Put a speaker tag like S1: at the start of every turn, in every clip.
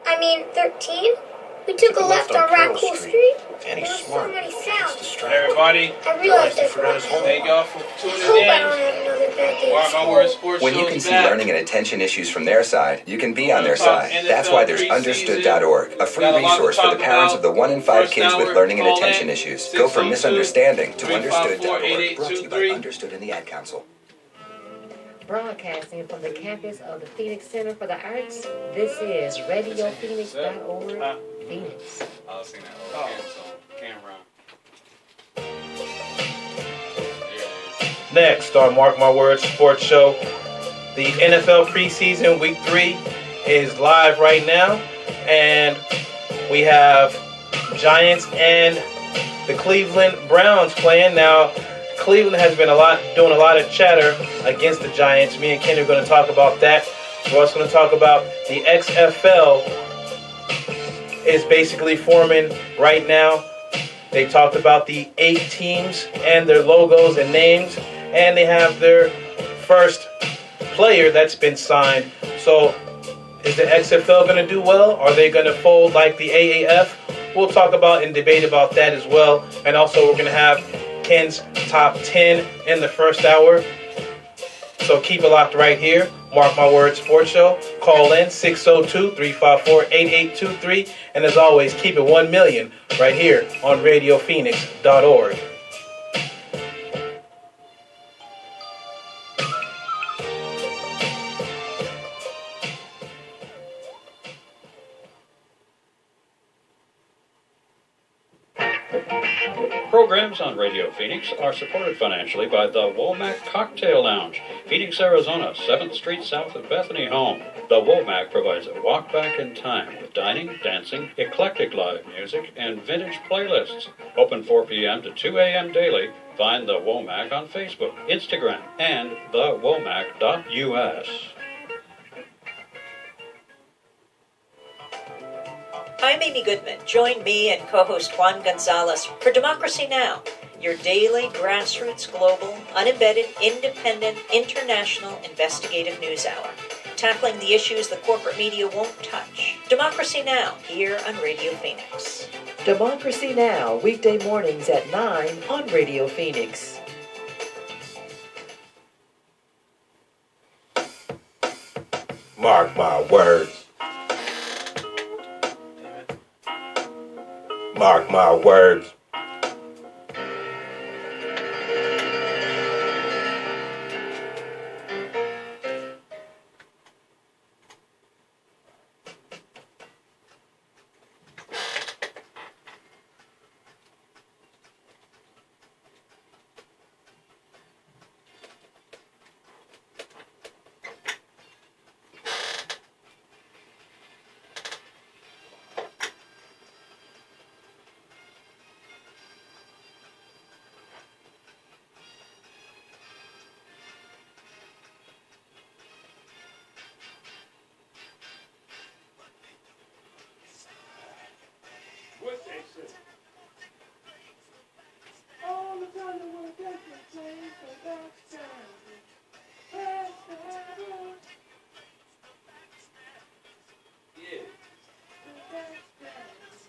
S1: I mean 13. We took a left on Raccoon Street.
S2: Danny's
S1: There were
S2: smart.
S1: so many sounds.
S3: Everybody,
S1: I realized I
S2: forgot his homework.
S3: thank y'all for
S1: I
S3: tuning
S1: hope I don't
S3: in.
S1: have another bad day at
S3: Mark my words,
S1: school.
S3: sports
S4: When you
S3: shows
S4: can see
S3: back.
S4: learning and attention issues from their side, you can be on their
S3: Talk
S4: side. That's why there's
S3: NFL
S4: Understood.org, a free
S3: Got a lot to
S4: resource for the
S3: talk
S4: parents
S3: about.
S4: of the 1 in 5
S3: First
S4: kids with
S3: hour,
S4: learning and
S3: call
S4: attention
S3: in,
S4: issues. Go from
S3: 602
S4: misunderstanding to
S3: 354
S4: Understood.org. Brought to you by
S3: 8823.
S4: Understood and the Ad Council.
S5: Broadcasting from the campus of the Phoenix Center for the Arts, this is RadioPhoenix.org, Phoenix.
S6: I was singing that old Cam song, Cameron. There it is.
S3: Next on Mark My Words Sports Show, the NFL preseason week 3 is live right now, and we have Giants and the Cleveland Browns playing. Now, Cleveland has been doing a lot of chatter against the Giants. Me and Ken are going to talk about that. We're also going to talk about the XFL is basically forming right now. They talked about the 8 teams and their logos and names, and they have their first player that's been signed. So is the XFL going to do well? Are they going to fold like the AAF? We'll talk about and debate about that as well. And also we're going to have Ken's top 10 in the first hour. So keep it locked right here. Mark My Words Sports Show. Call in 602-354-8823. And as always, keep it 1 million right here on RadioPhoenix.org.
S7: Programs on Radio Phoenix are supported financially by the Womack Cocktail Lounge, Phoenix, Arizona, 7th Street south of Bethany Home. The Womack provides a walk back in time with dining, dancing, eclectic live music, and vintage playlists. Open 4 p.m. to 2 a.m. daily. Find the Womack on Facebook, Instagram, and thewomack.us.
S8: I'm Amy Goodman. Join me and co-host Juan Gonzalez for Democracy Now!, your daily grassroots, global, unembedded, independent, international investigative news hour, tackling the issues the corporate media won't touch. Democracy Now! Here on Radio Phoenix.
S9: Democracy Now! Weekday mornings at 9 on Radio Phoenix.
S2: Mark my words. Mark my words.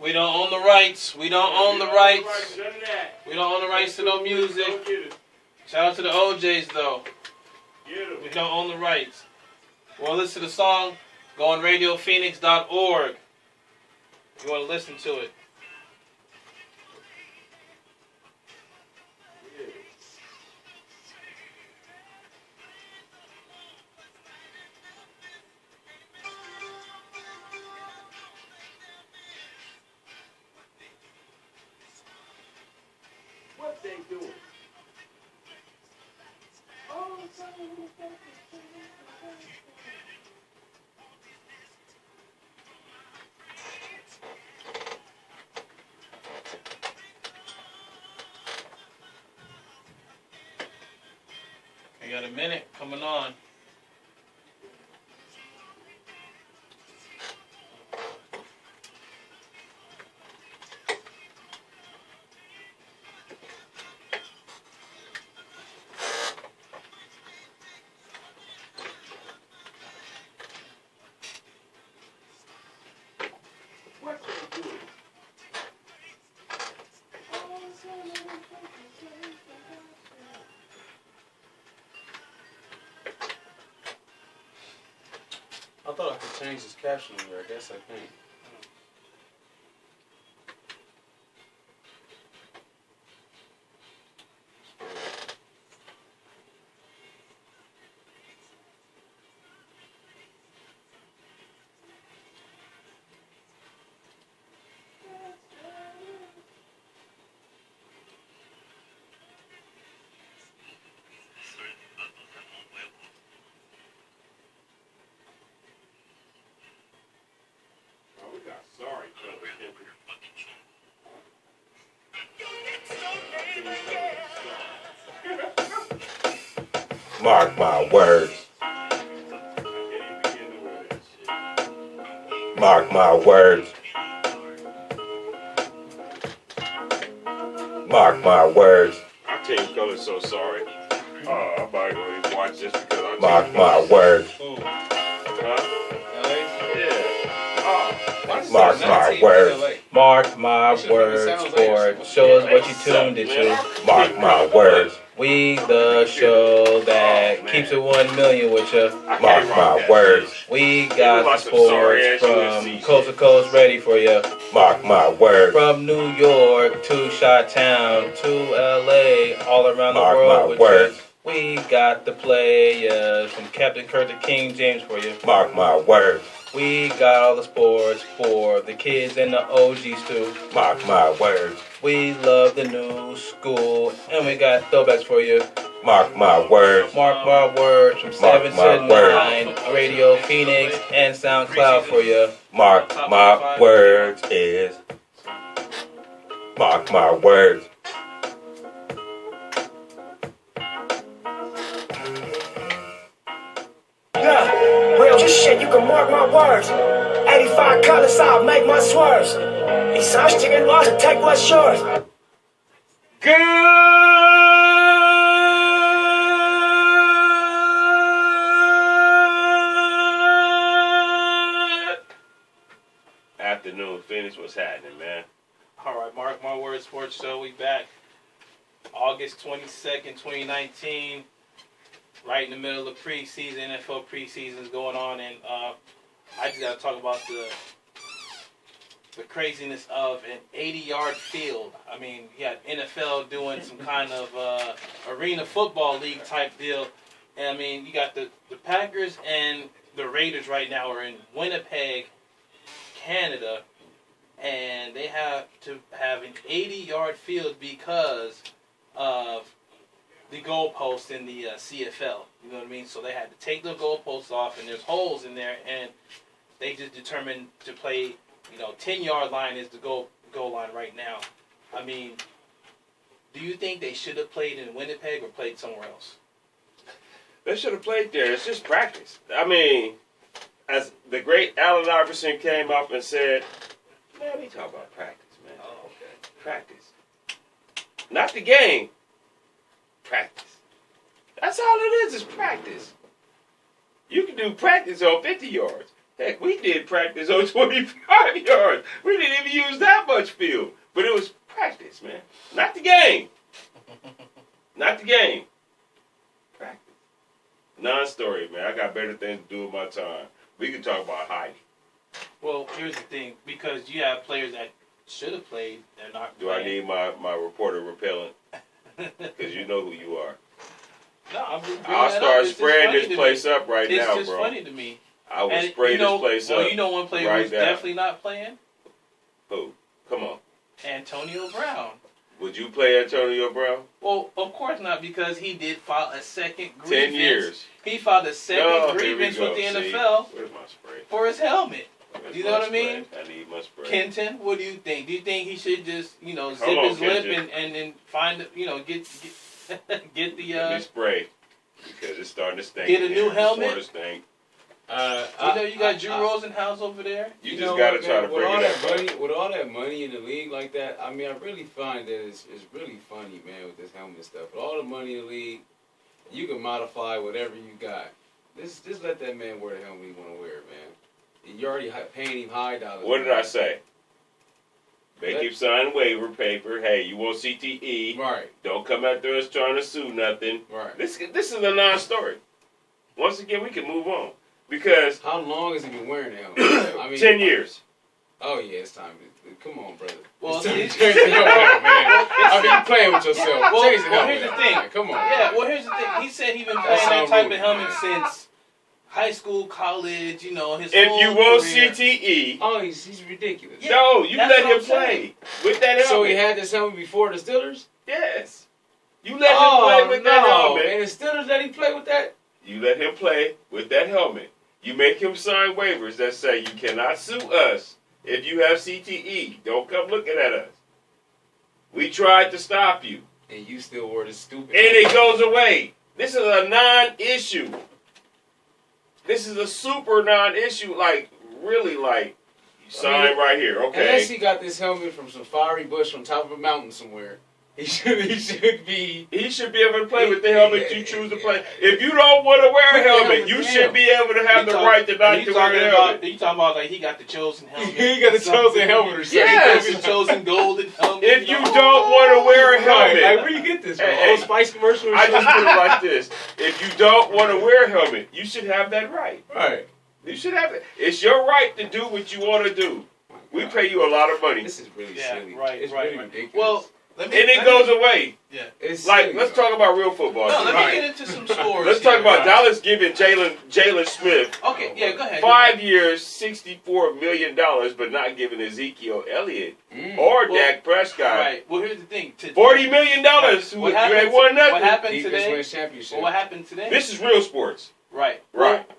S3: We don't own the rights. We don't own the rights. We don't own the rights to no music. Shout out to the OJs though. We don't own the rights. Want to listen to the song? Go on RadioPhoenix.org. You want to listen to it. I got a minute coming on.
S6: I thought I could change his caption here. I guess I can't.
S2: Sorry, mark my words. Mark my words. Mark my words.
S10: Our team color's so sorry. Oh, I'm about to go and watch this because our
S2: Mark
S10: team
S2: my words.
S10: Huh? Yeah. Oh,
S2: Mark my words.
S3: Mark my words, Ford. Show us what you tuned into.
S2: Mark my words.
S3: We the show that keeps it 1 million with you.
S2: Mark my words.
S3: We got the sports from coast to coast ready for you.
S2: Mark my words.
S3: From New York to Chi-Town to LA, all around the
S2: Mark
S3: world
S2: my
S3: with
S2: words.
S3: you. We got the players from Captain Kirk to King James for you.
S2: Mark my words.
S3: We got all the sports for the kids and the OGs too.
S2: Mark my words.
S3: We love the new school, and we got throwbacks for you.
S2: Mark my words.
S3: Mark my words from 7
S2: my
S3: to 9, Radio Phoenix and SoundCloud for you.
S2: Mark my words is. Mark my words.
S11: Yeah, real shit, you can mark my words. 85 colors, I'll make my swerves. These songs chicken lost to take what's yours.
S10: afternoon, Phoenix. What's happening, man?
S3: All right, Mark My Words Sports Show. We back August 22nd, 2019. Right in the middle of preseason, NFL preseason is going on, and I just got to talk about the craziness of an 80-yard field. I mean, you got NFL doing some kind of arena football league type deal. And I mean, you got the Packers and the Raiders right now are in Winnipeg, Canada, and they have to have an 80-yard field because of the goalpost in the CFL. You know what I mean? So they had to take the goalposts off, and there's holes in there, and they just determined to play, 10-yard line is the goal line right now. I mean, do you think they should have played in Winnipeg or played somewhere else?
S10: They should have played there. It's just practice. I mean, as the great Allen Iverson came up and said, man, we talk about practice, man.
S3: Oh, okay.
S10: Practice. Not the game. Practice. That's all it is practice. You can do practice on 50 yards. Heck, we did practice on 25 yards. We didn't even use that much field. But it was practice, man. Not the game. Not the game. Practice. Non-story, man. I got better things to do with my time. We can talk about Heidi.
S3: Well, here's the thing. Because you have players that should have played, they're not
S10: Do
S3: playing.
S10: I need my reporter repellent? Because you know who you are.
S3: No, I'm just
S10: I'll start spraying this place up right now, bro.
S3: It's just funny to me.
S10: I will
S3: And
S10: spray this place up.
S3: Well, you know one player
S10: right
S3: who's
S10: now.
S3: definitely not playing?
S10: Who? Come on.
S3: Antonio Brown.
S10: Would you play Antonio Brown?
S3: Well, of course not, because he did file a second
S10: 10
S3: grievance.
S10: years.
S3: He filed a second
S10: Oh, here we
S3: grievance
S10: go.
S3: with the
S10: See?
S3: NFL
S10: Where's my spray?
S3: for his helmet.
S10: Where's
S3: Do you know
S10: my
S3: what I mean?
S10: spray? I need my spray.
S3: Kenton, what do you think? Do you think he should just, zip
S10: on,
S3: his lip
S10: Kenton.
S3: and then find, get the,
S10: Let me spray. Because it's starting to stink.
S3: Get a
S10: in
S3: new
S10: here. It's
S3: helmet?
S10: starting to stink.
S3: you got Drew Rosenhaus over there?
S10: You just got to try to
S6: with
S10: bring
S6: all
S10: it
S6: that
S10: up.
S6: money, with all that money in the league like that, I mean, I really find that it's really funny, man, with this helmet stuff. With all the money in the league, you can modify whatever you got. Just let that man wear the helmet he want to wear, man. You're already paying him high dollars.
S10: What did
S6: man.
S10: I say? They keep signing waiver paper. Hey, you want CTE?
S6: Right.
S10: Don't come after us trying to sue nothing.
S6: Right.
S10: This is a non-story. Once again, we can move on. Because
S6: How long has he been wearing that helmet? I mean,
S10: 10 years.
S6: Oh yeah, it's time. Come on, brother.
S12: Well,
S6: it's time to change the helmet, man. I mean, you playing with yourself.
S12: Well,
S6: Change the helmet,
S12: here's the thing.
S6: man. Come on.
S12: Yeah, well, here's the thing. He said he's been
S6: That
S12: playing that
S6: sound
S12: type
S6: rude.
S12: of helmet since high school, college, his
S10: If
S12: whole
S10: you want
S12: career.
S10: CTE,
S6: Oh, he's ridiculous.
S12: Yeah,
S10: no, you
S12: that's
S10: let
S12: what
S10: him
S12: I'm saying.
S10: play with that helmet.
S6: So he had this helmet before the Steelers?
S10: Yes. You let him play with that helmet.
S6: And the Steelers let him play with that?
S10: You let him play with that helmet. You make him sign waivers that say you cannot sue us if you have CTE. Don't come looking at us. We tried to stop you.
S6: And you still wore this stupid
S10: And it goes away. This is a non-issue. This is a super non-issue. Like, really, like, you sign right here. Okay.
S6: Unless he got this helmet from some fiery bush on top of a mountain somewhere. He should be.
S10: He should be able to play with the helmet you choose to play. If you don't want to wear a helmet, you should be able to have the right to not to wear the helmet.
S12: You talking about like he got the chosen helmet?
S6: He got the chosen helmet or something.
S10: Yes.
S12: He got the chosen golden helmet.
S10: If you don't want to wear a helmet,
S6: Like, where you get this from?
S10: Hey,
S6: Old Spice commercial or
S10: I
S6: something?
S10: just put it like this: if you don't want to wear a helmet, you should have that right.
S6: Right.
S10: You should have it. It's your right to do what you want to do. We pay you a lot of money,
S6: This is really
S12: Yeah,
S6: silly.
S12: right,
S6: It's
S12: right,
S6: really
S12: right.
S6: ridiculous.
S12: Well,
S10: and it goes away.
S12: Yeah.
S6: it's
S10: Like,
S6: silly,
S10: let's
S6: though.
S10: talk about real football.
S12: No, let
S10: Right.
S12: me get into some scores.
S10: Let's talk
S12: here.
S10: about Dallas giving Jalen Smith
S12: Okay, yeah, go ahead.
S10: 5 years, $64 million, but not giving Ezekiel Elliott
S6: Mm.
S10: or
S12: Well,
S10: Dak Prescott
S12: Right. Well, here's the thing.
S10: $40 million. Who
S12: What
S10: you
S12: happened
S10: ain't won
S12: to-
S10: nothing.
S12: What happened
S6: Defense
S12: today?
S6: wins championship.
S12: Well, what happened today?
S10: This is real sports.
S12: Right.
S10: Right.
S12: Well,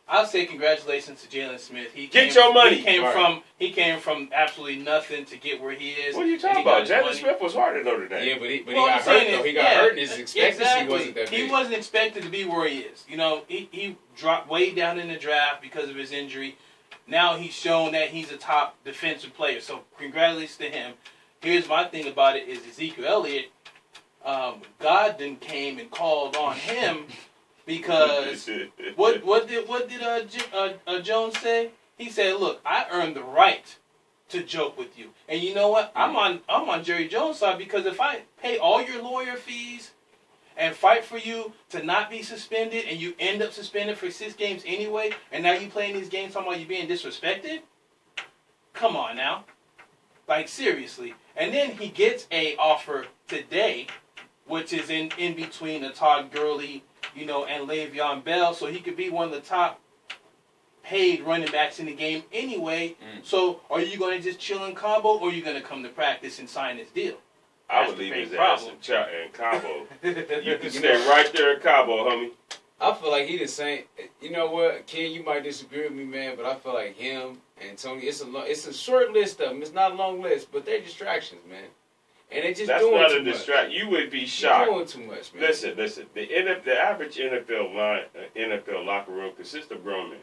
S12: I'll say congratulations to Jalen Smith.
S10: Get your money.
S12: He came from absolutely nothing to get where he is.
S10: What are you
S12: and
S10: talking
S12: he got
S10: about?
S12: his
S10: Jalen
S12: money.
S10: Smith was hard at Notre Dame.
S6: Yeah, but he
S12: Well,
S6: got
S12: I'm
S6: hurt
S12: saying
S6: though.
S12: is,
S6: He got
S12: yeah,
S6: hurt, and his expectancy
S12: exactly.
S6: wasn't that big.
S12: He wasn't expected to be where he is. He dropped way down in the draft because of his injury. Now he's shown that he's a top defensive player. So congratulations to him. Here's my thing about it is Ezekiel Elliott. God then came and called on him because what did Jones say? He said, "Look, I earned the right to joke with you, and you know what? I'm on Jerry Jones' side because if I pay all your lawyer fees and fight for you to not be suspended, and you end up suspended for 6 games anyway, and now you playing these games talking about you being disrespected? Come on now, like seriously." And then he gets a offer today, which is in between the Todd Gurley, and Le'Veon Bell, so he could be one of the top paid running backs in the game anyway. So are you going to just chill in Cabo, or are you going to come to practice and sign this deal?
S10: I
S12: That's
S10: would
S12: the
S10: leave
S12: big
S10: his
S12: problem.
S10: ass in Cabo. You can stay right there in Cabo, homie.
S6: I feel like he the same. You know what, Ken? You might disagree with me, man, but I feel like him and Tony. It's a short list of them. It's not a long list, but they're distractions, man. And they just
S10: That's
S6: doing
S10: not
S6: too
S10: a
S6: much.
S10: distraction. You would be
S6: They're
S10: shocked.
S6: doing too much, man.
S10: Listen. The average NFL locker room consists of grown men.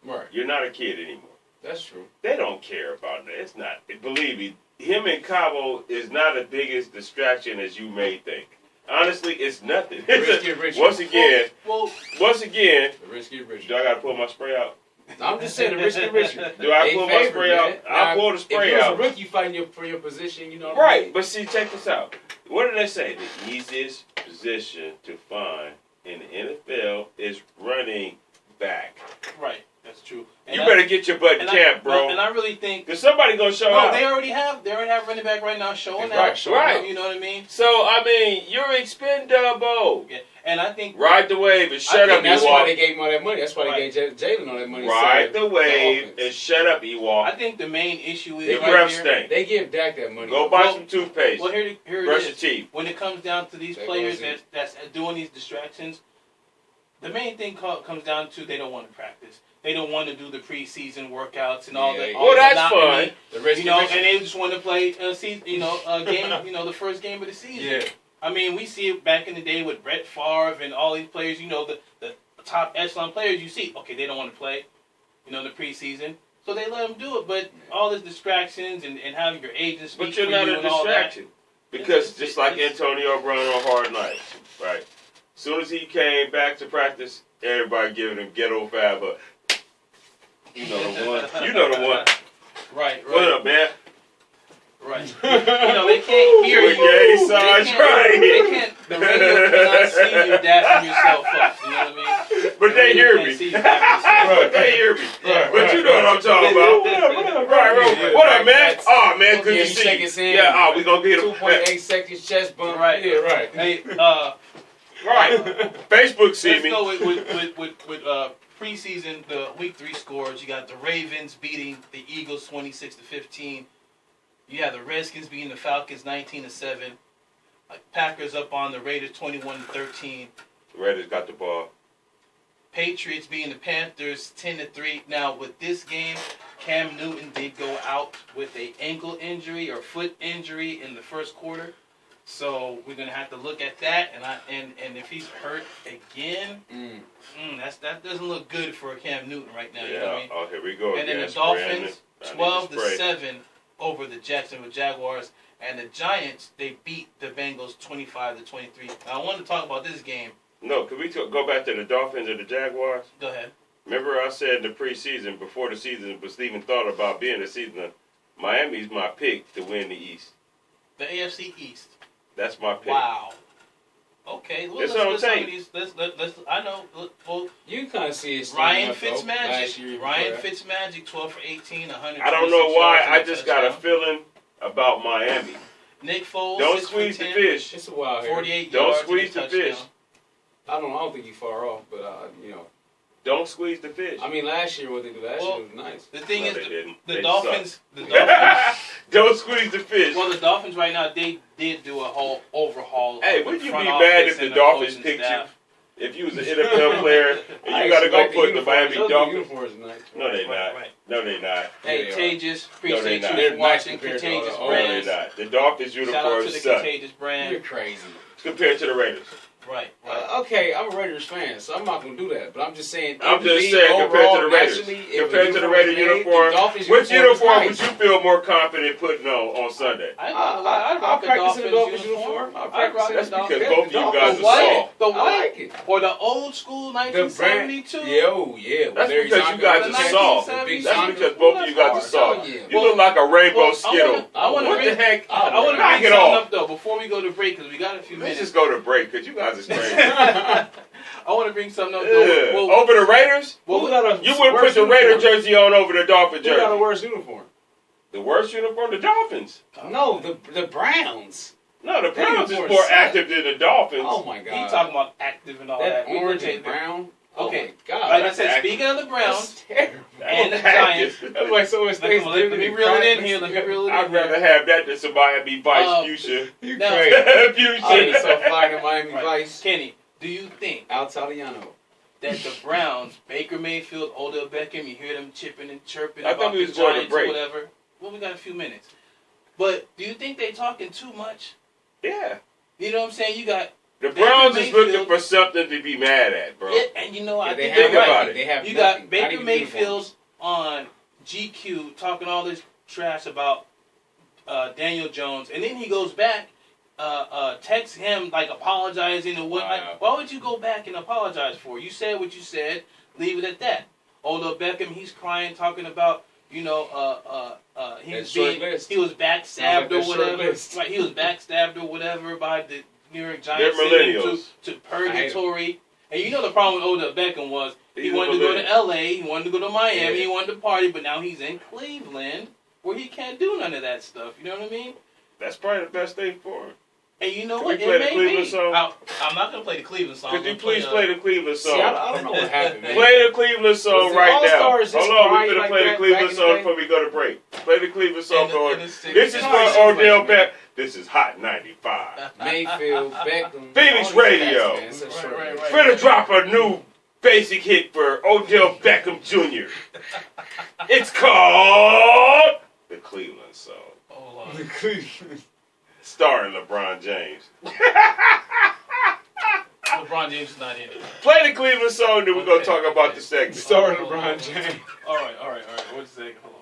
S6: Right.
S10: You're not a kid anymore.
S6: That's true.
S10: They don't care about that. It's not. Believe me, him in Cabo is not the biggest distraction as you may think. Honestly, it's nothing.
S6: Risk get richer.
S10: Once again,
S6: The risk get richer.
S10: do I gotta pull my spray out?
S6: I'm just saying the risk get richer.
S10: Do I
S6: They
S10: pull my
S6: favored,
S10: spray
S6: man.
S10: out? I'll
S6: Now,
S10: pull the spray
S6: if you
S10: out.
S6: was a rookie fighting for your position, you know what I
S10: Right,
S6: mean?
S10: but see, check this out. What did they say? The easiest position to find in the NFL is running back.
S12: Right, that's true. And
S10: You better get your butt in camp, bro.
S12: And I really think
S10: Because somebody gonna show
S12: no,
S10: out.
S12: they already have running back right now showing
S10: Right,
S12: out.
S10: right.
S12: You know what I mean?
S10: So I mean, you're expendable.
S12: Yeah. And I think
S10: Ride the wave and shut up,
S6: And that's why they
S10: Ewok.
S6: gave him all that money. That's why they gave Jalen all that money.
S10: Ride
S6: So
S10: the wave
S6: offense.
S10: and shut up, Ewok.
S12: I think the main issue is
S10: Your
S12: right
S10: breath
S12: here.
S10: stink.
S6: They give Dak that money.
S10: Go buy some toothpaste.
S12: Well, here it
S10: Brush
S12: is.
S10: your teeth.
S12: When it comes down to these
S6: That
S12: players
S6: goes in.
S12: that's doing these distractions, the main thing comes down to they don't want to practice. They don't want to do the preseason workouts and all
S6: Yeah,
S12: that.
S6: yeah.
S12: all
S10: Well,
S12: the
S10: that's
S12: monotony,
S10: fun.
S6: The risk
S12: You know,
S6: get richer.
S12: and they just want to play a season, a game, the first game of the season.
S6: Yeah.
S12: I mean, we see it back in the day with Brett Favre and all these players. The top echelon players. You see, okay, they don't want to play, in the preseason, so they let them do it. But all these distractions and having your agents speak
S10: But you're
S12: for
S10: not
S12: you
S10: a
S12: and all that.
S10: distraction. Because
S12: It's-
S10: just like
S12: it's-
S10: Antonio Brown on Hard Knocks, right? As soon as he came back to practice, everybody giving him ghetto fab up. You know the one. You know the one.
S12: Right,
S10: What
S12: right,
S10: up, man?
S12: right. They can't hear
S10: With
S12: you.
S10: gay
S12: They
S10: sides,
S12: can't-
S10: right?
S12: They can't. The radio cannot see you dapping yourself up. You know what I mean?
S10: But they hear me. But they hear me. But you know what I'm talking about. Right. What up, man? Oh, man, good to see you. Yeah, we gonna get him.
S6: 2.8 seconds chest bump.
S12: Right.
S6: Yeah, right.
S12: Hey,
S10: right. Facebook see
S12: let's
S10: me.
S12: go with preseason, the week 3 scores. You got the Ravens beating the Eagles 26-15. You have the Redskins beating the Falcons 19-7. Packers up on the Raiders 21-13.
S10: Raiders got the ball.
S12: Patriots beating the Panthers 10-3. Now with this game, Cam Newton did go out with an ankle injury or foot injury in the first quarter. So we're gonna have to look at that, and if he's hurt again, that doesn't look good for Cam Newton right now.
S10: Yeah.
S12: You know what I mean?
S10: Oh, here we go.
S12: And then the Dolphins 12-7 over the Jacksonville Jaguars, and the Giants they beat the Bengals 25-23. Now I want to talk about this game.
S10: No, can we go back to the Dolphins and the Jaguars?
S12: Go ahead.
S10: Remember I said in the preseason, before the season was even thought about being a season, Miami's my pick to win the East.
S12: The AFC East.
S10: That's my pick.
S12: Wow. Okay. Well,
S10: That's what I'm saying.
S12: Let's. I know. Well,
S6: you kind of see it.
S12: Ryan Fitzmagic, 12 for 18, 100.
S10: I don't know why. I just got a feeling about Miami.
S12: Nick Foles.
S10: Don't squeeze the fish.
S6: It's a wild.
S12: 48
S10: don't
S12: yards.
S10: Squeeze the fish.
S6: I don't think you're far off, but
S10: Don't squeeze the fish.
S6: I mean, last year what they did last year was nice.
S12: The thing is, the
S10: They
S12: Dolphins.
S10: Don't squeeze the fish.
S12: Well, the Dolphins right now they did do a whole overhaul.
S10: Hey, would you be mad if the Dolphins picked you? If you was an NFL player and you got to go put the Miami Dolphins. No, they not. No, they not.
S12: Hey, Contagious, appreciate
S10: no,
S12: you for watching Contagious
S10: No,
S12: Brands.
S10: they not. The Dolphins
S12: Shout out to
S10: uniforms
S12: the
S10: suck.
S12: Contagious brand.
S6: You're crazy.
S10: Compared to the Raiders.
S12: Right.
S6: Okay, I'm a Raiders fan, so I'm not going to do that. But I'm just saying.
S10: I'm just saying compared to the Raiders. Compared to the Raider uniform. Which uniform would you feel more confident putting on Sunday?
S6: I'll practice in the Dolphins uniform.
S10: That's because both of you guys are soft.
S12: The white or the old school 1972.
S6: Yeah.
S10: That's because you guys are soft. That's because both of you guys are soft. You look like a rainbow Skittle.
S12: What
S10: the heck?
S12: I want to
S10: knock
S12: bring
S10: it
S12: something
S10: off.
S12: up though before we go to break because we got a few minutes.
S10: Let's just go to break because you guys are crazy.
S12: I want to bring something up though.
S10: Over the Raiders?
S6: You
S10: wouldn't put the Raider jersey on over the Dolphin jersey.
S6: Who got a worse uniform?
S10: The worst uniform? The Dolphins.
S6: No, the Browns.
S10: No, the Browns is more active than the Dolphins.
S6: Oh my God.
S12: He talking about active and all that.
S6: Orange and brown.
S12: Okay.
S6: Oh my God.
S12: Like I said, speaking of the Browns and the Giants,
S6: that's why so much things.
S12: Let me reel it in here.
S10: I'd rather have that than somebody be Vice Fuchsia.
S6: You
S12: now,
S6: crazy.
S10: Fuchsia.
S6: So flying to Miami Vice.
S12: Kenny, do you think
S6: Al Taliano
S12: that the Browns, Baker Mayfield, Odell Beckham, you hear them chipping and chirping
S10: I
S12: about
S10: thought we
S12: the
S10: was going to
S12: Giants
S10: break.
S12: or whatever? Well, we got a few minutes. But do you think they talking too much?
S10: Yeah.
S12: You know what I'm saying? You got
S10: The
S12: Baker
S10: Browns is looking
S12: Mayfield.
S10: for something to be mad at, bro.
S12: Yeah, and you know, I
S6: they
S12: think
S6: have
S12: you're right.
S10: about it.
S6: They have
S12: You
S6: nothing.
S12: got Baker
S6: Not even
S12: Mayfield
S6: uniforms.
S12: on GQ talking all this trash about Daniel Jones, and then he goes back, texts him like apologizing and what.
S6: Wow.
S12: Like, why would you go back and apologize for? You said what you said. Leave it at that. Odell Beckham, he's crying, talking about he was backstabbed or whatever. Right, he was backstabbed or whatever by the New York Giants.
S10: They're
S12: sending him
S10: millennials.
S12: to purgatory. And you know the problem with Odell Beckham was he wanted to go to L.A., he wanted to go to Miami, he wanted to party, but now he's in Cleveland where he can't do none of that stuff. You know what I mean?
S10: That's probably the best thing for him.
S12: And you know
S10: Can
S12: what?
S10: we play
S12: It
S10: the
S12: may
S10: Cleveland
S12: be.
S10: song?
S12: I'm not going to play the Cleveland song.
S10: Could you please play the Cleveland song?
S6: See, I don't know what happened, man.
S10: Play the Cleveland song
S6: Was
S10: right
S6: the
S10: now.
S6: All-Stars just
S10: Hold on, we're
S6: crying
S10: going to
S6: like
S10: play the
S6: that
S10: Cleveland
S6: back in
S10: song
S6: the day?
S10: before we go to break. Play the Cleveland song for
S12: and
S10: This is for Odell Beckham. This is Hot 95.
S6: Mayfield, Beckham.
S10: Phoenix
S6: all these
S10: Radio.
S6: cats, man. It's a short list.
S10: Finna drop a new basic hit for Odell Beckham Jr. It's called The Cleveland Song.
S12: Hold on.
S6: The Cleveland.
S10: Starring LeBron James.
S12: LeBron James is not in it.
S10: Play the Cleveland song, then we're going to talk about the segment.
S6: Starring LeBron James.
S12: All right. What's the second? Hold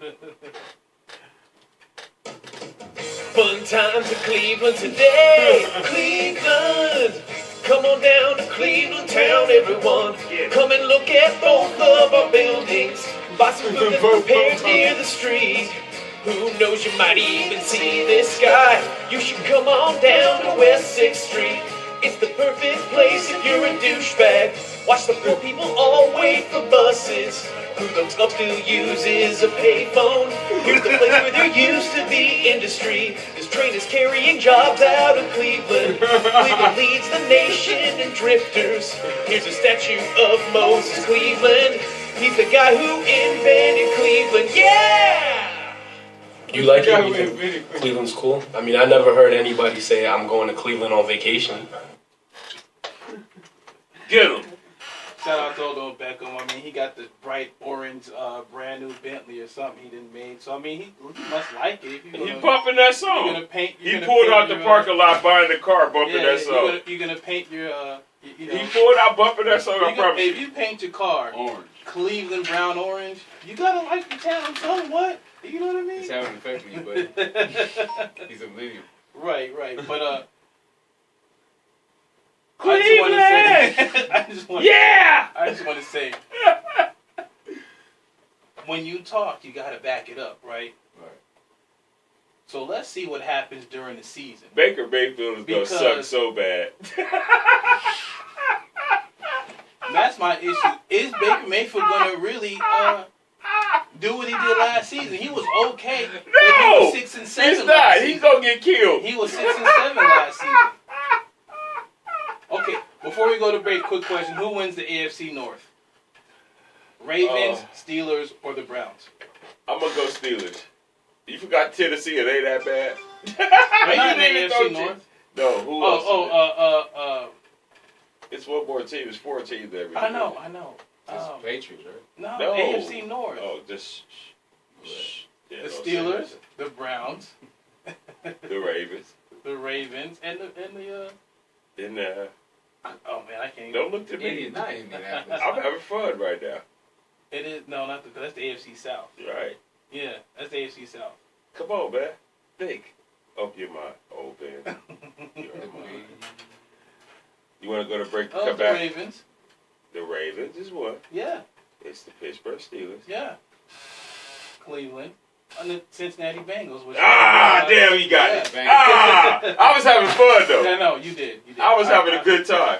S12: on.
S11: Fun times in Cleveland today. Cleveland. Come on down to Cleveland town, everyone. Come and look at both of our buildings. Buy some food that's prepared near the street. Who knows, you might even see this guy. You should come on down to West 6th Street. It's the perfect place if you're a douchebag. Watch the poor people all wait for buses. Who those updo uses a payphone. Here's the place where there used to be industry. This train is carrying jobs out of Cleveland. Cleveland leads the nation in drifters. Here's a statue of Moses Cleveland. He's the guy who invented Cleveland. Yeah!
S13: You like it? You think Cleveland's cool? I mean, I never heard anybody say I'm going to Cleveland on vacation.
S10: Get him.
S12: Shout out to Odell Beckham. I mean, he got the bright orange, brand new Bentley or something he didn't make. So I mean, he must like it. If
S10: He bumping that song.
S12: You're gonna paint.
S10: He pulled out the parking lot buying the car, bumping that song.
S12: You're gonna paint your. You know,
S10: He pulled out bumping that song. I promise.
S12: If you paint your car
S6: orange,
S12: Cleveland brown orange, you gotta like the town. Tell him what. You know what I mean?
S6: It's having an effect on you, buddy. He's a millennial.
S12: Right. But
S10: Cleveland!
S12: I just want to say, when you talk, you gotta back it up, right?
S6: Right.
S12: So let's see what happens during the season.
S10: Baker Mayfield is gonna suck so bad.
S12: That's my issue. Is Baker Mayfield gonna really do what he did last season? He was okay.
S10: No,
S12: he was 6 and 7.
S10: He's not. He's gonna get killed.
S12: He was 6 and 7 last season. Okay, before we go to break, quick question: who wins the AFC North? Ravens, Steelers, or the Browns?
S10: I'm gonna go Steelers. You forgot Tennessee? It ain't that bad.
S12: They're not in the AFC North.
S10: No, who else? It's one more team. It's 4 teams there.
S12: I know.
S6: It's Patriots, right?
S12: No, AFC North.
S10: Oh, just
S12: the Steelers, the Browns,
S10: the Ravens,
S12: and the. Oh man, I can't.
S10: Don't look to me. I'm having fun right now.
S12: It is not that's the AFC South.
S10: Right.
S12: Yeah, that's the AFC South.
S10: Come on, man. Think. Open your mind, old man. You want to go to break? Come
S12: the
S10: back.
S12: Ravens.
S10: The Ravens is one.
S12: Yeah.
S10: It's the Pittsburgh Steelers.
S12: Yeah. Cleveland. And the Cincinnati Bengals. Which
S10: damn, you got it. I was having fun though.
S12: Yeah, no, you did.
S10: I was having a good time.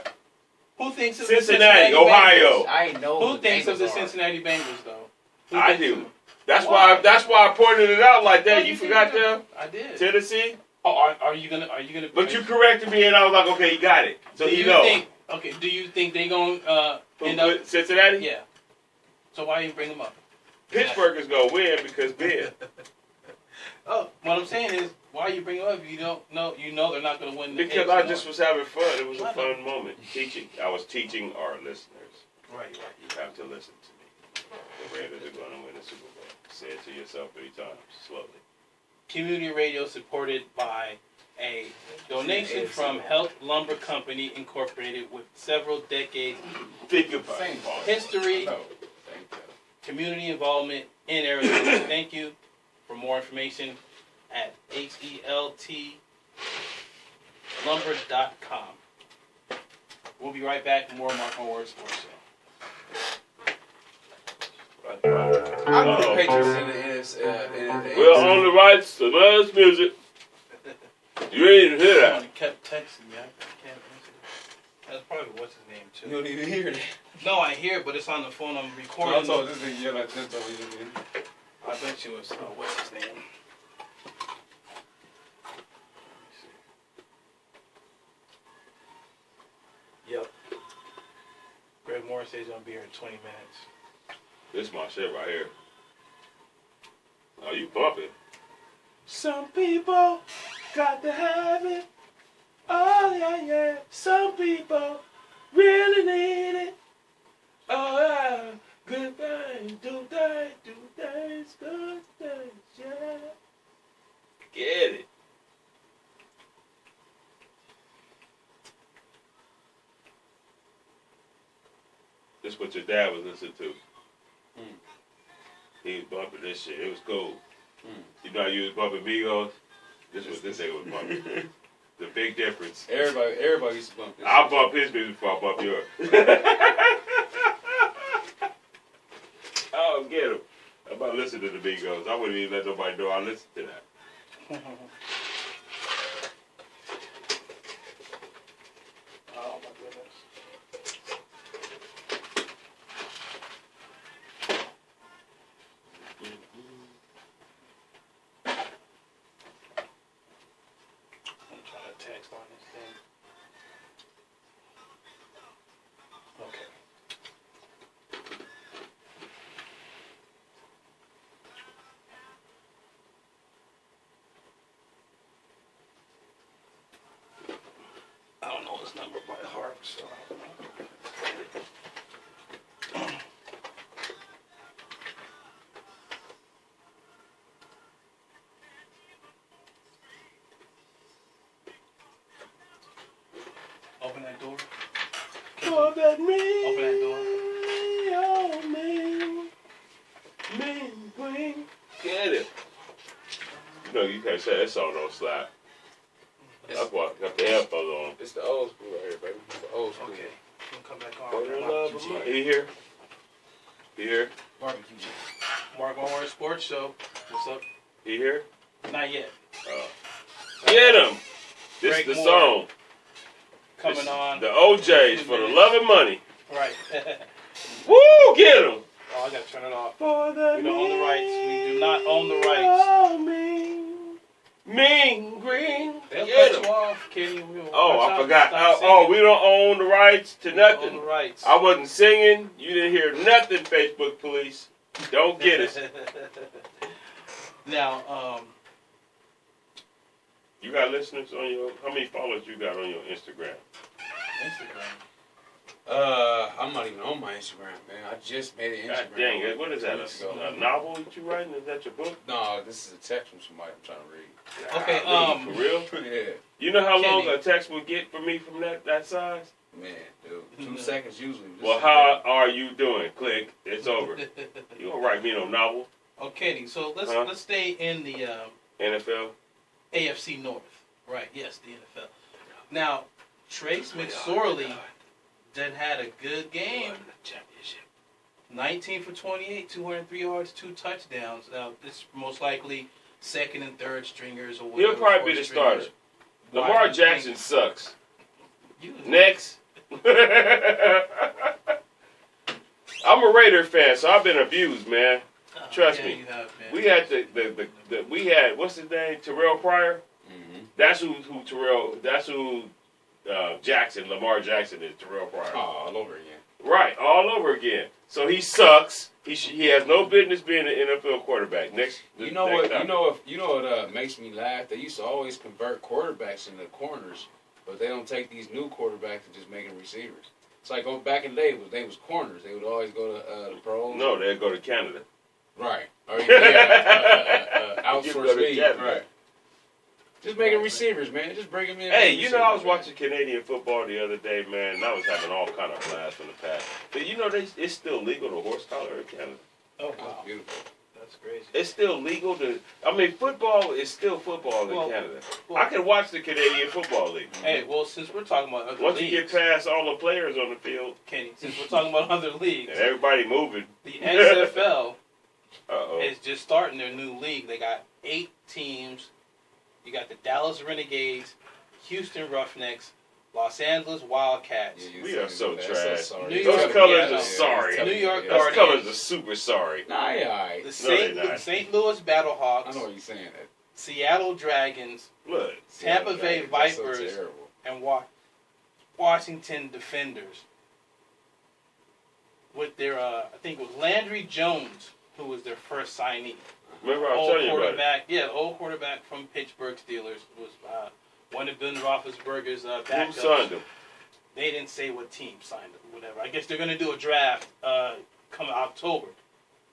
S12: Who thinks of
S10: Cincinnati,
S12: the
S10: Ohio?
S12: Bengals?
S6: I know.
S12: Who thinks of the Cincinnati Bengals though?
S10: I do. That's why I pointed it out like that. You forgot them?
S12: I did.
S10: Tennessee.
S12: Oh, are you gonna?
S10: But you corrected me, and I was like, okay, you got it. So
S12: do
S10: you know.
S12: Do you think they gonna end up
S10: Cincinnati?
S12: Yeah. So why you bring them up?
S10: Pittsburgh is gonna win because Ben.
S12: Oh, what I'm saying is, why you bring them up if you don't know? You know they're not gonna win.
S10: Because I just was having fun. It was a fun moment teaching. I was teaching our listeners.
S12: Right.
S10: You have to listen to me. The Raiders are gonna win the Super Bowl. Say it to yourself 3 times slowly.
S12: Community radio supported by a donation from Health Lumber Company Incorporated with several decades history, community involvement in Arizona. Thank you. For more information at HELTlumber.com. We'll be right back for more Mark My Words Sports Show.
S6: I'm the Patriots in the NFC.
S10: We're on the rights to last music. You ain't even hear that.
S12: Someone kept texting me. I can't answer. That's probably what's his name too.
S6: You don't even hear it.
S12: No, I hear it, but it's on the phone. I'm recording.
S6: I told this nigga yell like this.
S12: I bet you it's what's his name. Yep. Greg Morris says he's gonna be here in 20 minutes.
S10: This is my shit right here. Oh, you bumping.
S12: Some people got to have it. Oh, yeah. Some people really need it. Oh, yeah. Good things, do things, good things, yeah.
S10: Get it. This is what your dad was listening to. He was bumping this shit. It was cool. You know how you was bumping Migos? This was this nigga was bumping. The big difference.
S6: Everybody used to bump this.
S10: I'll bump his music before I bump yours. Oh, get him. I'm about listening to the Migos. I wouldn't even let nobody know I listened to that.
S12: Oh my goodness. find this thing. Okay. I don't know his number by heart, so I don't know. Open that door.
S10: Oh, that me.
S12: Open that door.
S10: Oh, man. Man, queen. Get it. You know, you can't say that song don't slap. That's why I got the headphones on.
S6: It's the old school right here, baby. It's the old school.
S12: Okay. We'll come back on.
S10: For the love of money. He here? He here?
S12: Barbecue Chicken. Mark Warren Sports Show. What's up?
S10: He here?
S12: Not yet.
S10: Get him. This
S12: Greg
S10: is the
S12: Moore
S10: song.
S12: Coming
S10: This is
S12: on.
S10: The OJs for the love of money.
S12: Right.
S10: Woo! Get him.
S12: Oh, I gotta turn it off.
S10: For the
S12: We don't own the rights. We do not own the rights.
S10: Oh, mean green.
S12: They'll
S10: Get
S12: cut
S10: him.
S12: you off, Kenny.
S10: Oh,
S12: Watch
S10: I
S12: out.
S10: forgot.
S12: Stop
S10: Oh, we
S12: singing.
S10: don't own the rights to
S12: We don't
S10: nothing.
S12: own the rights.
S10: I wasn't singing. You didn't hear nothing, Facebook police. Don't get us.
S12: Now,
S10: You got listeners on your, how many followers you got on your Instagram?
S12: Instagram.
S6: I'm not even on my Instagram, man. I just made an
S10: God
S6: Instagram.
S10: dang it. What is that?
S6: weeks ago.
S10: A novel that you writing? Is that your book?
S6: No, this is a text from somebody I'm trying to read.
S12: Okay,
S10: For real?
S6: Yeah.
S10: You know how long
S12: Kenny.
S10: a text would get for me from that size?
S6: Man, dude. 2 seconds usually. This
S10: Well,
S6: is
S10: how are you doing? Click. It's over. You gonna write me no novel?
S12: Okay, so
S10: Huh?
S12: let's stay in the
S10: NFL?
S12: AFC North. Right, yes, the NFL. Now, Trace McSorley then had a good game. 19 for 28, 203 yards, 2 touchdowns. Now, this is most likely second and third stringers or whatever.
S10: He'll probably be the
S12: fourth stringers.
S10: starter.
S12: Why
S10: Lamar
S12: do you
S10: Jackson
S12: think-
S10: sucks.
S12: You-
S10: Next. I'm a Raider fan, so I've been abused, man. Trust
S12: yeah,
S10: me.
S12: you have, man.
S10: We had we had, what's his name? Terrell Pryor.
S6: Mm-hmm.
S10: That's who Terrell. That's who Jackson. Lamar Jackson is Terrell Pryor.
S6: Oh, all over again.
S10: Right, all over again. So he sucks. He has no business being an NFL quarterback. Next,
S6: You know
S10: next
S6: what?
S10: topic.
S6: You know what makes me laugh? They used to always convert quarterbacks into corners, but they don't take these new quarterbacks and just make them receivers. It's like back in the day, they was corners. They would always go to the pros.
S10: No, they'd go to Canada.
S6: Right. Or outsource league.
S10: Canada.
S6: Right. Just make them receivers, man. Just bring them in.
S10: Hey, you know, I was watching Canadian football the other day, man, and I was having all kind of blast from the past. But you know, it's still legal to horse collar in Canada.
S12: Oh, wow.
S6: Beautiful.
S12: That's crazy.
S10: It's still legal to. I mean, football is still football in
S12: Well,
S10: Canada.
S12: well-
S10: I can watch the Canadian Football League.
S12: Hey, well, since we're talking about other
S10: Once
S12: leagues,
S10: you get past all the players on the field
S12: Kenny, since we're talking about other leagues,
S10: and everybody moving,
S12: the XFL
S10: uh-oh.
S12: is just starting their new league. They got 8 teams. You got the Dallas Renegades, Houston Roughnecks, Los Angeles Wildcats,
S10: We are so
S6: That's
S10: trash.
S6: sorry.
S12: New
S10: Those
S12: York-
S10: colors
S12: yeah,
S10: are sorry.
S12: New York
S10: Those
S12: Guardians.
S10: colors are super sorry.
S6: Nah, yeah, all right.
S12: the
S10: they're not.
S12: St. Louis Battlehawks,
S6: I know what you're saying. That.
S12: Seattle Dragons,
S10: Look.
S12: Tampa Bay
S6: That's so
S12: Vipers,
S6: terrible.
S12: and Washington Defenders. With their, I think it was Landry Jones, who was their first signee.
S10: Remember I was
S12: Old
S10: telling you about it.
S12: quarterback, yeah, the old quarterback from Pittsburgh Steelers was one of Ben Roethlisberger's
S10: Who
S12: backups.
S10: signed him?
S12: They didn't say what team signed him, whatever. I guess they're going to do a draft come October.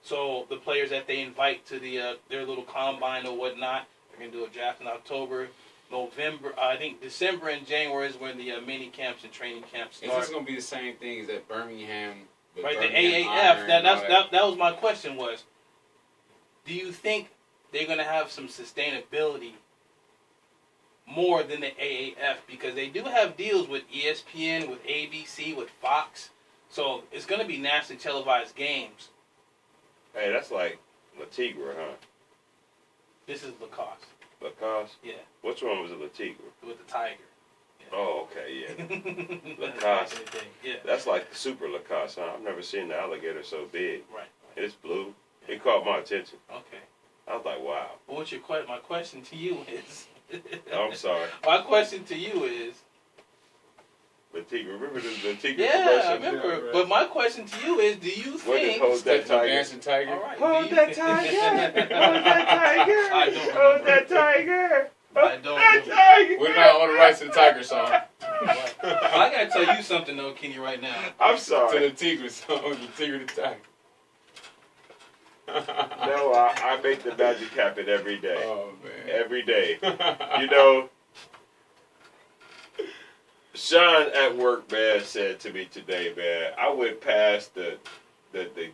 S12: So the players that they invite to their little combine or whatnot, they're going to do a draft in October, November. I think December and January is when the mini camps and training camps
S6: Is
S12: start.
S6: this gonna be the same thing as that Birmingham?
S12: Right, the
S6: Birmingham
S12: AAF.
S6: Iron
S12: That
S6: and all
S12: that was my question was, do you think they're going to have some sustainability more than the AAF? Because they do have deals with ESPN, with ABC, with Fox. So it's going to be nationally televised games.
S10: Hey, that's like La Tigre, huh?
S12: This is Lacoste.
S10: Lacoste?
S12: Yeah,
S10: Which one was it, La Tigre?
S12: with the tiger.
S10: Oh, okay, yeah.
S12: Back
S10: Lacoste.
S12: in the day, yeah.
S10: That's like the super Lacoste, huh? I've never seen the alligator so big.
S12: Right.
S10: It's blue. It caught my attention.
S12: Okay.
S10: I was like, wow.
S12: Well, what's your question? My question to you is,
S10: I'm sorry.
S12: My question to you is.
S10: Latika, remember the Latika
S12: Yeah,
S10: commercial?
S12: I remember. But my question to you is, do you think...
S10: Hold that tiger.
S11: Dancing tiger.
S12: All right.
S10: Hold that tiger. Hold that tiger.
S12: I don't
S10: Hold that tiger.
S12: I don't
S10: That
S12: remember.
S10: tiger.
S11: We're not on the rights to the tiger song.
S12: I gotta tell you something though, Kenny, right now.
S10: I'm
S11: To
S10: sorry.
S11: the Tigre song, the Tigre the tiger.
S10: No, I make the magic happen every day.
S11: Oh man.
S10: Every day. You know, Sean at work, man, said to me today, man, I went past the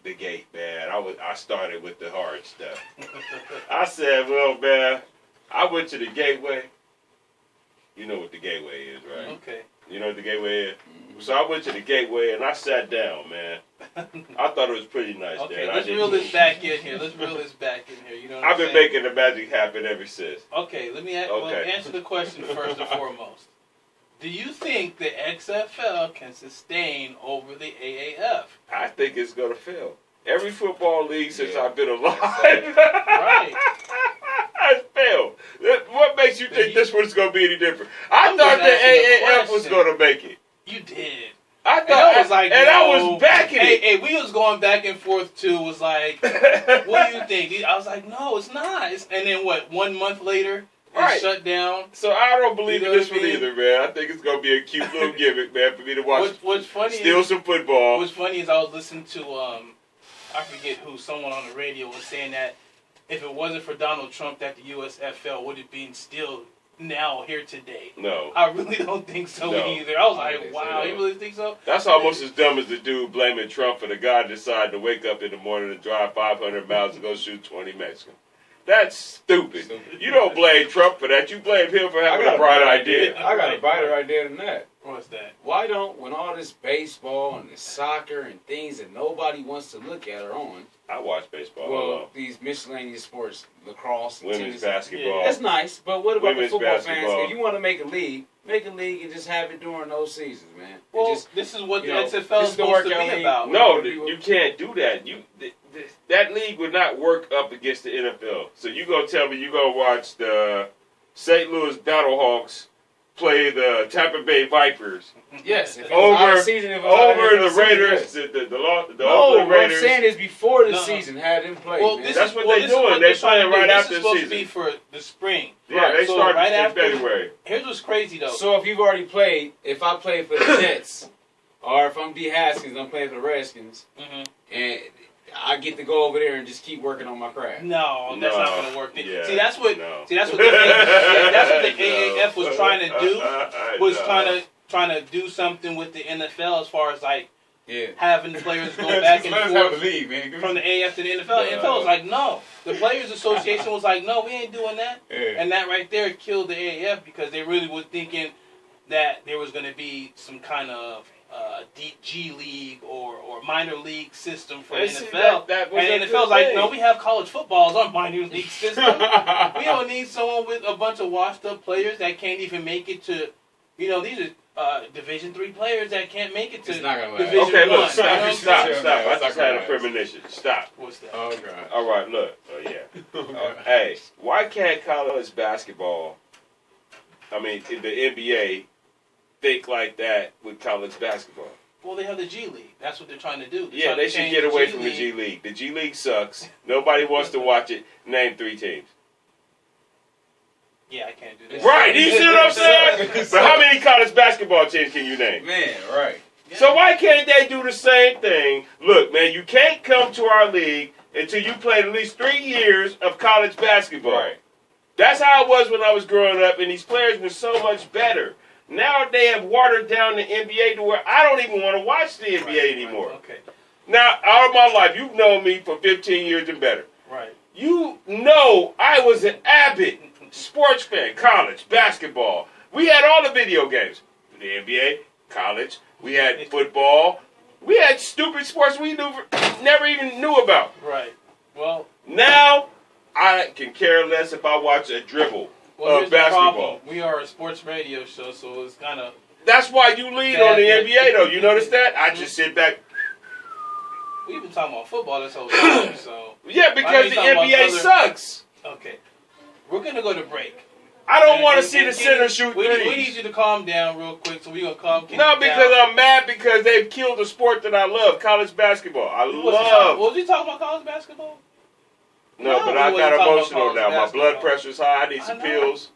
S10: gate, man. I started with the hard stuff. I said, well, man, I went to the gateway. You know what the gateway is, right?
S12: Okay.
S10: You know what the gateway is? So I went to the gateway and I sat down, man. I thought it was pretty nice
S12: Okay,
S10: there.
S12: let's reel this back in here. You know what
S10: I've
S12: I'm
S10: been
S12: saying?
S10: making the magic happen ever since.
S12: Okay, let me
S10: Okay.
S12: answer the question first and foremost. Do you think the XFL can sustain over the AAF?
S10: I think it's going to fail. Every football league since
S11: Yeah.
S10: I've been alive
S12: Right.
S10: has failed. What makes you think this one's going to be any different? I
S12: I'm
S10: thought
S12: just
S10: the
S12: asking a
S10: AAF was
S12: question.
S10: going to make it.
S12: You did.
S10: I
S12: And
S10: thought,
S12: I was like,
S10: and I
S12: no.
S10: was backing it.
S12: Hey, we was going back and forth too. Was like, what do you think? I was like, no, it's not. And then what? 1 month later, it
S10: Right.
S12: shut down.
S10: So I don't believe
S12: You
S10: in
S12: know
S10: this
S12: what I
S10: one
S12: mean?
S10: either, man. I think it's going to be a cute little gimmick, man, for me to watch.
S12: What's funny?
S10: Steal
S12: is,
S10: some football.
S12: What's funny is I was listening to I forget who, someone on the radio was saying that if it wasn't for Donald Trump, that the USFL would have been still now here today.
S10: No.
S12: I really don't think so
S10: No.
S12: either. I was
S11: I
S12: like,
S11: think
S12: wow,
S10: so.
S12: you really think so?
S10: That's almost as dumb as the dude blaming Trump for the guy that decided to wake up in the morning and drive 500 miles to go shoot 20 Mexicans. That's stupid. You don't blame Trump for that. You blame him for having a bright idea.
S11: I got a brighter idea than that.
S12: What's that?
S11: Why don't, when all this baseball and this soccer and things that nobody wants to look at are on,
S10: I watch baseball.
S11: well, these miscellaneous sports, lacrosse, and
S10: Women's
S11: tennis,
S10: basketball.
S11: that's nice. But what about
S10: Women's
S11: the football
S10: basketball.
S11: fans? If you want to make a league and just have it during those seasons, man. And
S12: Well,
S11: just,
S12: this is what the
S11: you know,
S12: XFL
S11: this
S12: is
S11: is the
S12: supposed to
S11: workout
S12: be
S11: league.
S12: about.
S10: No, you can't do that. That league would not work up against the NFL. So you gonna tell me you gonna watch the St. Louis Battlehawks play the Tampa Bay Vipers
S11: yes, if it was out of season, if it was out of
S10: over
S11: NFL
S10: the
S11: season,
S10: Raiders,
S11: yes.
S10: the
S11: No,
S10: Oakland
S11: what I'm
S10: Raiders.
S11: saying is before the
S12: No.
S11: season had in play.
S12: Well,
S11: man.
S12: this
S10: That's
S12: is
S10: what
S12: well,
S10: they
S12: this is
S10: doing.
S12: what
S10: They
S12: they're trying to
S10: playing right
S12: do.
S10: after
S12: This is
S10: the
S12: supposed to
S10: season.
S12: be for the spring.
S10: Yeah, they
S12: So
S10: started
S12: right
S10: in
S12: after-
S10: February.
S12: Here's what's crazy though.
S11: So if you've already played, if I play for the Jets, or if I'm D. Haskins, I'm playing for the Redskins,
S12: Mhm.
S11: and I get to go over there and just keep working on my craft.
S12: No, that's
S10: No.
S12: not going to work.
S10: Yeah,
S12: See, that's what.
S10: no.
S12: See, that's what. That's what the
S10: No.
S12: AAF was trying to do. Was
S10: No.
S12: trying to do something with the NFL as far as like
S11: Yeah.
S12: having players go back and
S11: Let us have a
S12: forth
S11: league, man.
S12: from the AAF to the NFL. The NFL was like, no. The Players Association was like, no, we ain't doing that.
S11: Yeah.
S12: And that right there killed the AAF because they really were thinking that there was going to be some kind of G League or minor league system for the
S10: And see,
S12: NFL.
S10: that was a
S12: And the
S10: good
S12: NFL's like,
S10: thing.
S12: no, we have college football as our minor league system. We don't need someone with a bunch of washed up players that can't even make it to, these are Division III players that can't make it to
S11: It's not gonna last.
S12: Division
S10: Okay,
S12: I.
S10: look, stop.
S12: You know what I'm
S10: Stop.
S12: saying?
S10: I
S11: That's
S10: just
S11: not
S10: had a
S11: right.
S10: premonition. Stop.
S12: What's that?
S11: Oh god.
S10: All right, look. Oh, yeah. Hey, why can't college basketball, the NBA, think like that with college basketball?
S12: Well, they have the G League. That's what they're trying to do. They're
S10: Yeah,
S12: trying
S10: they
S12: to
S10: should
S12: change
S10: get away
S12: G
S10: from the
S12: League.
S10: G League. The G League sucks. Nobody wants to watch it. Name 3 teams.
S12: Yeah, I can't do this.
S10: Right, you see what I'm saying? But how many college basketball teams can you name?
S11: Man, right.
S10: So why can't they do the same thing? Look, man, you can't come to our league until you played at least 3 years of college basketball.
S11: Right.
S10: That's how it was when I was growing up, and these players were so much better. Now they have watered down the NBA to where I don't even want to watch the NBA anymore.
S12: Okay.
S10: Now, all of my life, you've known me for 15 years and better.
S12: Right.
S10: You know I was an avid sports fan, college, basketball. We had all the video games. The NBA, college. We had football. We had stupid sports we never even knew about.
S12: Right. Well,
S10: Now, I can care less if I watch a dribble
S12: here's
S10: of
S12: the
S10: basketball.
S12: problem. We are a sports radio show, so it's kind of...
S10: That's why you lead on the NBA, though. You notice that? I just sit back.
S12: We've been talking about football this whole time, so...
S10: Yeah, because the NBA sucks.
S12: Okay. We're going to go to break.
S10: I don't want to see the center shoot
S12: we
S10: threes.
S12: need you to calm down real quick, so we're going to calm Kenny
S10: No,
S12: down.
S10: because I'm mad because they've killed the sport that I love, college basketball. I love.
S12: Was you talking about college basketball?
S10: No, but I got emotional now. My blood pressure's high. I need some pills.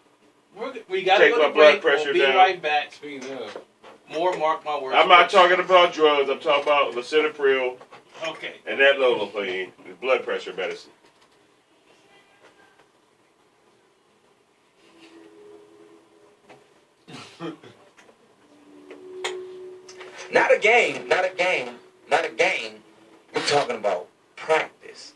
S12: We got to
S10: Take
S12: go
S10: my
S12: to
S10: blood
S12: break.
S10: pressure
S12: We'll be
S10: down.
S12: right back. Speaking of, more Mark My Words.
S10: I'm not talking about drugs. I'm talking about lisinopril.
S12: Okay.
S10: And that Lolapine, the blood pressure medicine.
S2: Not a game, not a game, not a game. We're talking about practice.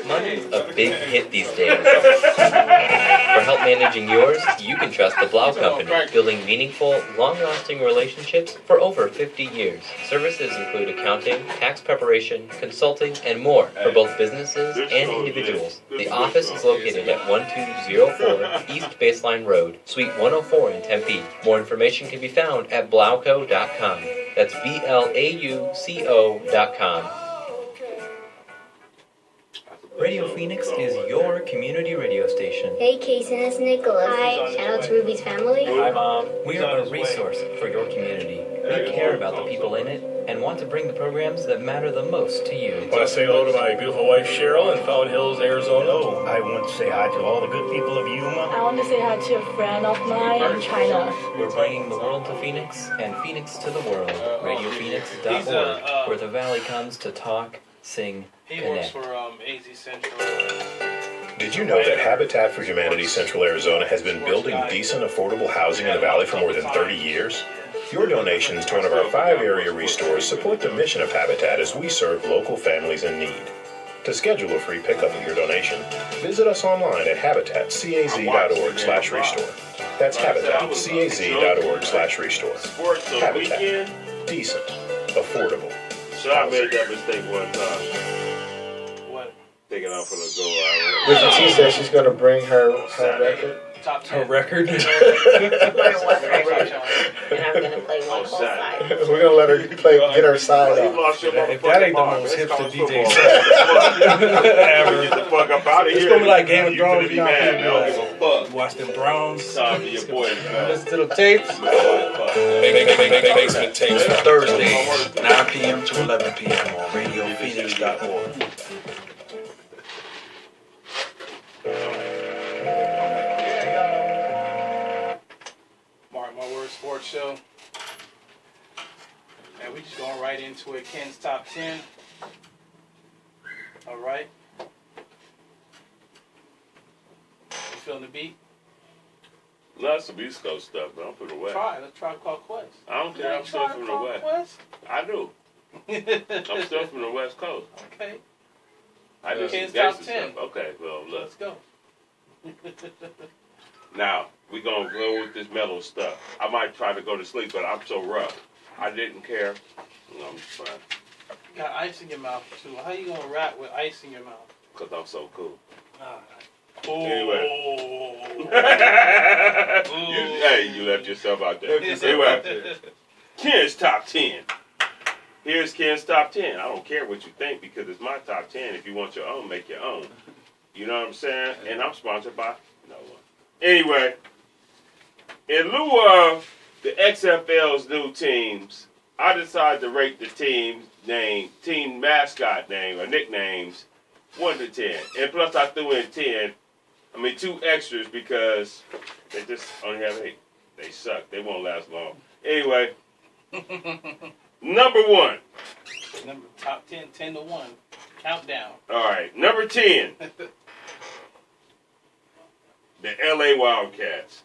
S14: Money's a big hit these days. For help managing yours, you can trust the Blau Company, building meaningful, long-lasting relationships for over 50 years. Services include accounting, tax preparation, consulting, and more for both businesses and individuals. The office is located at 1204 East Baseline Road, Suite 104 in Tempe. More information can be found at blauco.com. That's BLAUCO.com. Radio Phoenix is your community radio station.
S1: Hey, Kason, it's Nicholas. Hi. Shout out to Ruby's family.
S14: Hi, Mom. We are a resource for your community. We care about the people in it and want to bring the programs that matter the most to you.
S15: I want to say hello to my beautiful wife, Cheryl, in Fountain Hills, Arizona.
S16: Hello. I want to say hi to all the good people of Yuma.
S17: I want to say hi to a friend of mine in China.
S14: We're bringing the world to Phoenix and Phoenix to the world. RadioPhoenix.org, where the Valley comes to talk, sing,
S12: He works
S14: connect.
S12: for AZ Central.
S18: Did you know that Habitat for Humanity Central Arizona has been building decent, affordable housing in the valley for more than 30 years? Your donations to one of our 5 area restores support the mission of Habitat as we serve local families in need. To schedule a free pickup of your donation, visit us online at habitatcaz.org/restore. That's habitatcaz.org/restore. Habitat. Decent. Affordable.
S10: So I made that mistake one time.
S12: What?
S10: Taking out for the goal.
S3: Listen, she said she's going to bring her record.
S12: Her
S3: record?
S5: And I'm going to play one whole side.
S3: We're going to let her get her side off.
S10: If that ain't the most hipster DJ set
S3: ever.
S10: Get the fuck up out of here.
S3: It's going to be like Game of
S10: You're gonna
S3: Thrones.
S10: be mad. I don't give a fuck.
S3: Watch them Browns.
S10: Time for your boy.
S3: Listen to the tapes.
S19: Basement tapes for Thursdays, 9 p.m. to 11 p.m. on RadioPhoenix.org.
S12: Mark My Words Sports Show. And we just going right into it. Ken's Top 10. All right. You feeling the beat?
S10: Lots of East Coast stuff, but I'm from the West.
S12: Let's try Call Quest.
S10: I don't care. I'm still from the West. I do. I'm still from the West Coast.
S12: Okay.
S10: I do some
S12: Ken's Top
S10: gangster
S12: 10.
S10: stuff. Okay, well, look.
S12: Let's go.
S10: Now, we're going to go with this mellow stuff. I might try to go to sleep, but I'm so rough. I didn't care. No, I'm just fine.
S12: You got ice in your mouth, too. How you going to rap with ice in your mouth?
S10: Because I'm so cool.
S12: Anyway.
S10: You left yourself out there. Anyway, Ken's Top 10. Here's Ken's Top 10. I don't care what you think because it's my Top 10. If you want your own, make your own. You know what I'm saying? And I'm sponsored by no one. Anyway, in lieu of the XFL's new teams, I decided to rate the team mascot name, or nicknames, 1 to 10. And plus I threw in 2 extras because they just only have 8. They suck. They won't last long. Anyway, number 1.
S12: Top 10, 10 to 1. Countdown.
S10: All right, number 10. The LA Wildcats.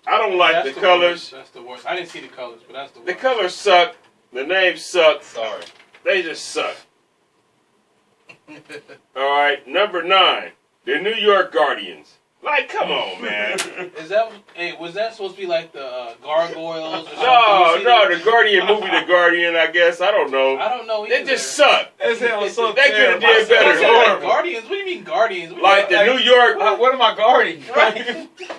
S10: I don't like the colors.
S12: Worst. That's the worst. I didn't see the colors, but that's the worst.
S10: The colors suck. The name sucks.
S12: Sorry.
S10: They just suck. All right, number 9. The New York Guardians. Like, come on, man.
S12: Was that supposed to be like the Gargoyles or something?
S10: No, the Guardian movie, The Guardian, I guess. I don't know.
S12: I don't know
S10: They
S12: either.
S10: just suck.
S12: They
S10: could have did better.
S12: Guardians? What do you mean Guardians?
S10: Like the New York...
S12: What am I guarding?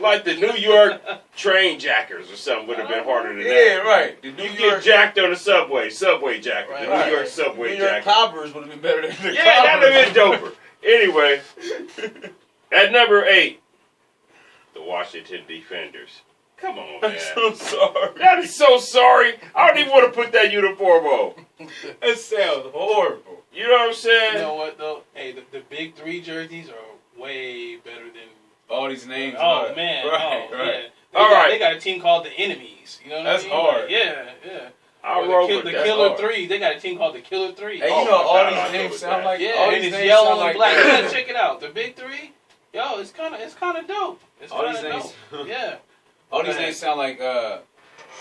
S10: Like the New York train jackers or something would have been harder than that.
S12: Yeah, right.
S10: You get jacked on the subway jacker. The New York subway jacker.
S12: New York Coppers would have been better than the
S10: Yeah, that would have been doper. Anyway, at number 8, the Washington Defenders. Come on, man.
S6: I'm so sorry.
S10: That is so sorry. I don't even want to put that uniform on.
S6: That sounds horrible.
S10: You know what I'm saying?
S12: You know what though? Hey, the big 3 jerseys are way better than
S6: all these names.
S12: Oh man,
S6: right,
S12: oh
S6: right.
S12: yeah. They got a team called the Enemies. You know what
S6: That's
S12: I mean?
S6: hard.
S12: Like, yeah.
S10: I'll roll with
S12: the
S10: that.
S12: Killer
S6: Hard.
S12: 3. They got a team called the Killer 3.
S6: Hey, you know all these names sound like all
S12: and
S6: these
S12: it's
S6: names
S12: yellow
S6: sound
S12: and
S6: like
S12: black. You gotta check it out. The big 3. Yo, it's kind of dope. It's
S6: all
S12: kind
S6: these
S12: of
S6: names.
S12: dope. Yeah.
S6: All these names sound like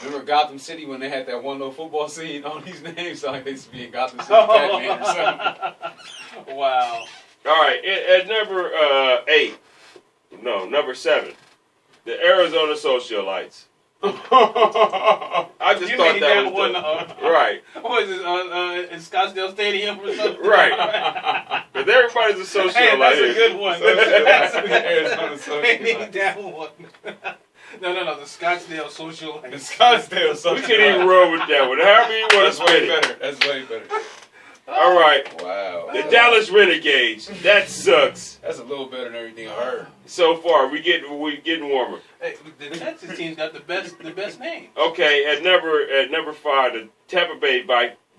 S6: remember Gotham City when they had that one little football scene? All these names sound like they used to be in Gotham City Batman or something.
S12: Wow.
S10: All right, at number 8, no, number 7, the Arizona Socialites. I just
S12: You
S10: thought
S12: made
S10: that
S12: that
S10: was
S12: one.
S10: right.
S12: What is it? In Scottsdale Stadium or something?
S10: Right. Because everybody's a socialite.
S12: Hey, that's a good one.
S6: Arizona Socialites.
S12: They need that one. No, the Scottsdale Social.
S6: The Scottsdale Socialites.
S10: We can't even roll with that one. However you want to
S6: That's
S10: spin
S6: way
S10: it.
S6: better. That's way better.
S10: All right.
S6: Wow.
S10: The Dallas Renegades. That sucks.
S6: That's a little better than everything I heard.
S10: So far, we getting warmer.
S12: Hey, the Texas team's got the best name.
S10: Okay, at number 5, the Tampa Bay